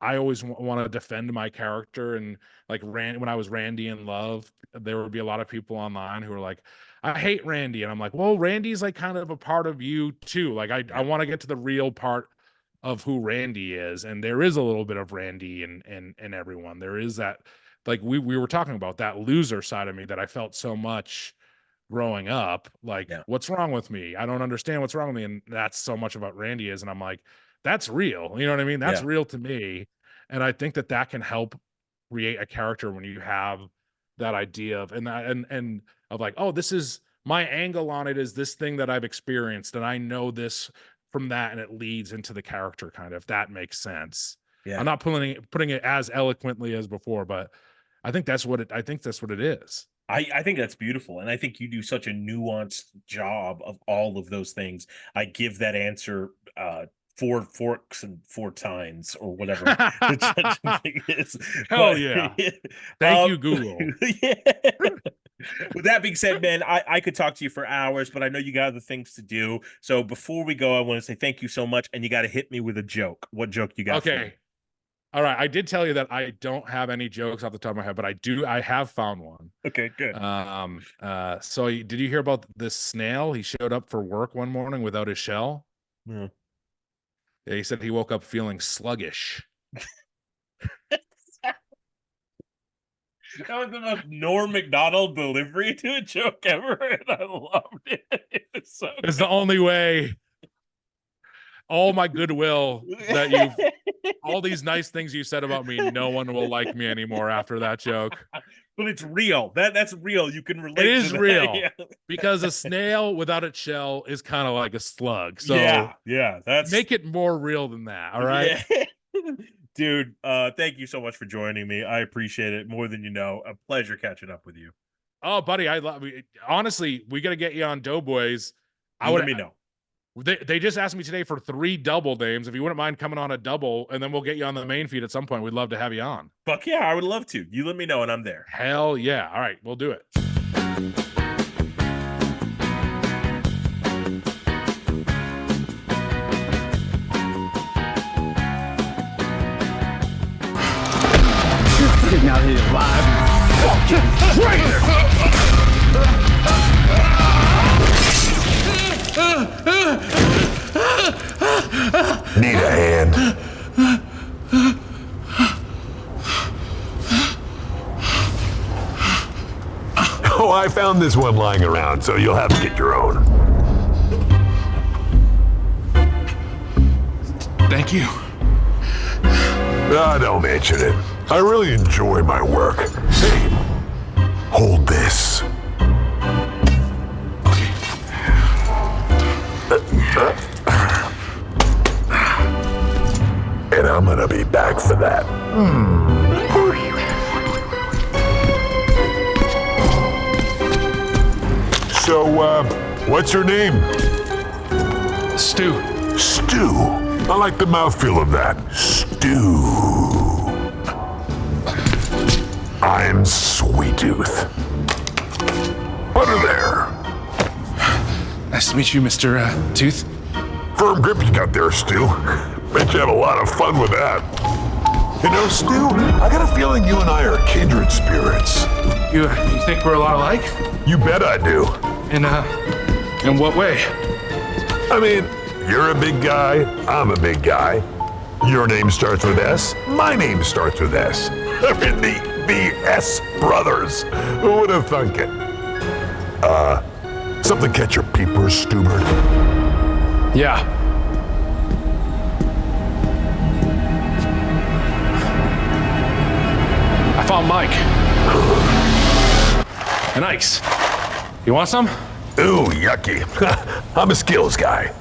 want to defend my character, and like when I was Randy in Love, there would be a lot of people online who were like, I hate Randy, and I'm like, well, Randy's like kind of a part of you too. Like I want to get to the real part of who Randy is, and there is a little bit of Randy and everyone. There is that, like we were talking about, that loser side of me that I felt so much growing up. Like, what's wrong with me? I don't understand what's wrong with me, and that's so much about Randy is. And I'm like, that's real. You know what I mean? That's real to me, and I think that can help create a character when you have that idea of and of like, oh, this is my angle on it, is this thing that I've experienced, and I know this from that, and it leads into the character, kind of, if that makes sense. I'm not putting it as eloquently as before, but I think that's what it is. I think that's beautiful, and I think you do such a nuanced job of all of those things. I give that answer 4 forks and 4 tines, or whatever the judging thing is. Hell yeah. Thank you, Google. With that being said, man, I could talk to you for hours, but I know you got other things to do. So before we go, I want to say thank you so much, and you got to hit me with a joke. What joke you got? Okay. All right. I did tell you that I don't have any jokes off the top of my head, but I have found one. Okay, good. So did you hear about this snail? He showed up for work one morning without his shell. Yeah. Yeah, he said he woke up feeling sluggish. That was the most Norm Macdonald delivery to a joke ever, and I loved it. It's the only way. All my goodwill that all these nice things you said about me, no one will like me anymore after that joke. But it's real. That's real. You can relate. It is to real. Yeah. Because a snail without its shell is kind of like a slug. So that's make it more real than that. All right. Yeah. Dude, thank you so much for joining me. I appreciate it more than you know. A pleasure catching up with you. Oh, buddy, I love you. Honestly, we got to get you on Doughboys. Let me know. They just asked me today for 3 double names. If you wouldn't mind coming on a double, and then we'll get you on the main feed at some point. We'd love to have you on. Fuck yeah, I would love to. You let me know, and I'm there. Hell yeah. All right, we'll do it. Getting out here alive, fucking traitor! Need a hand. Oh, I found this one lying around, so you'll have to get your own. Thank you. Don't mention it. I really enjoy my work. Hey, hold this. And I'm gonna be back for that. So, what's your name? Stu. Stew. I like the mouthfeel of that. Stew. I'm Sweet Tooth. Put her there. Nice to meet you, Mr. Tooth. Firm grip you got there, Stu. Bet you had a lot of fun with that. You know, Stu, I got a feeling you and I are kindred spirits. You think we're a lot alike? You bet I do. In what way? I mean, you're a big guy, I'm a big guy. Your name starts with S, my name starts with S. I mean, the S brothers. Who would have thunk it? Something catch your peepers, Stubert? Yeah. I found Mike. And Ike's. You want some? Ooh, yucky. I'm a skills guy.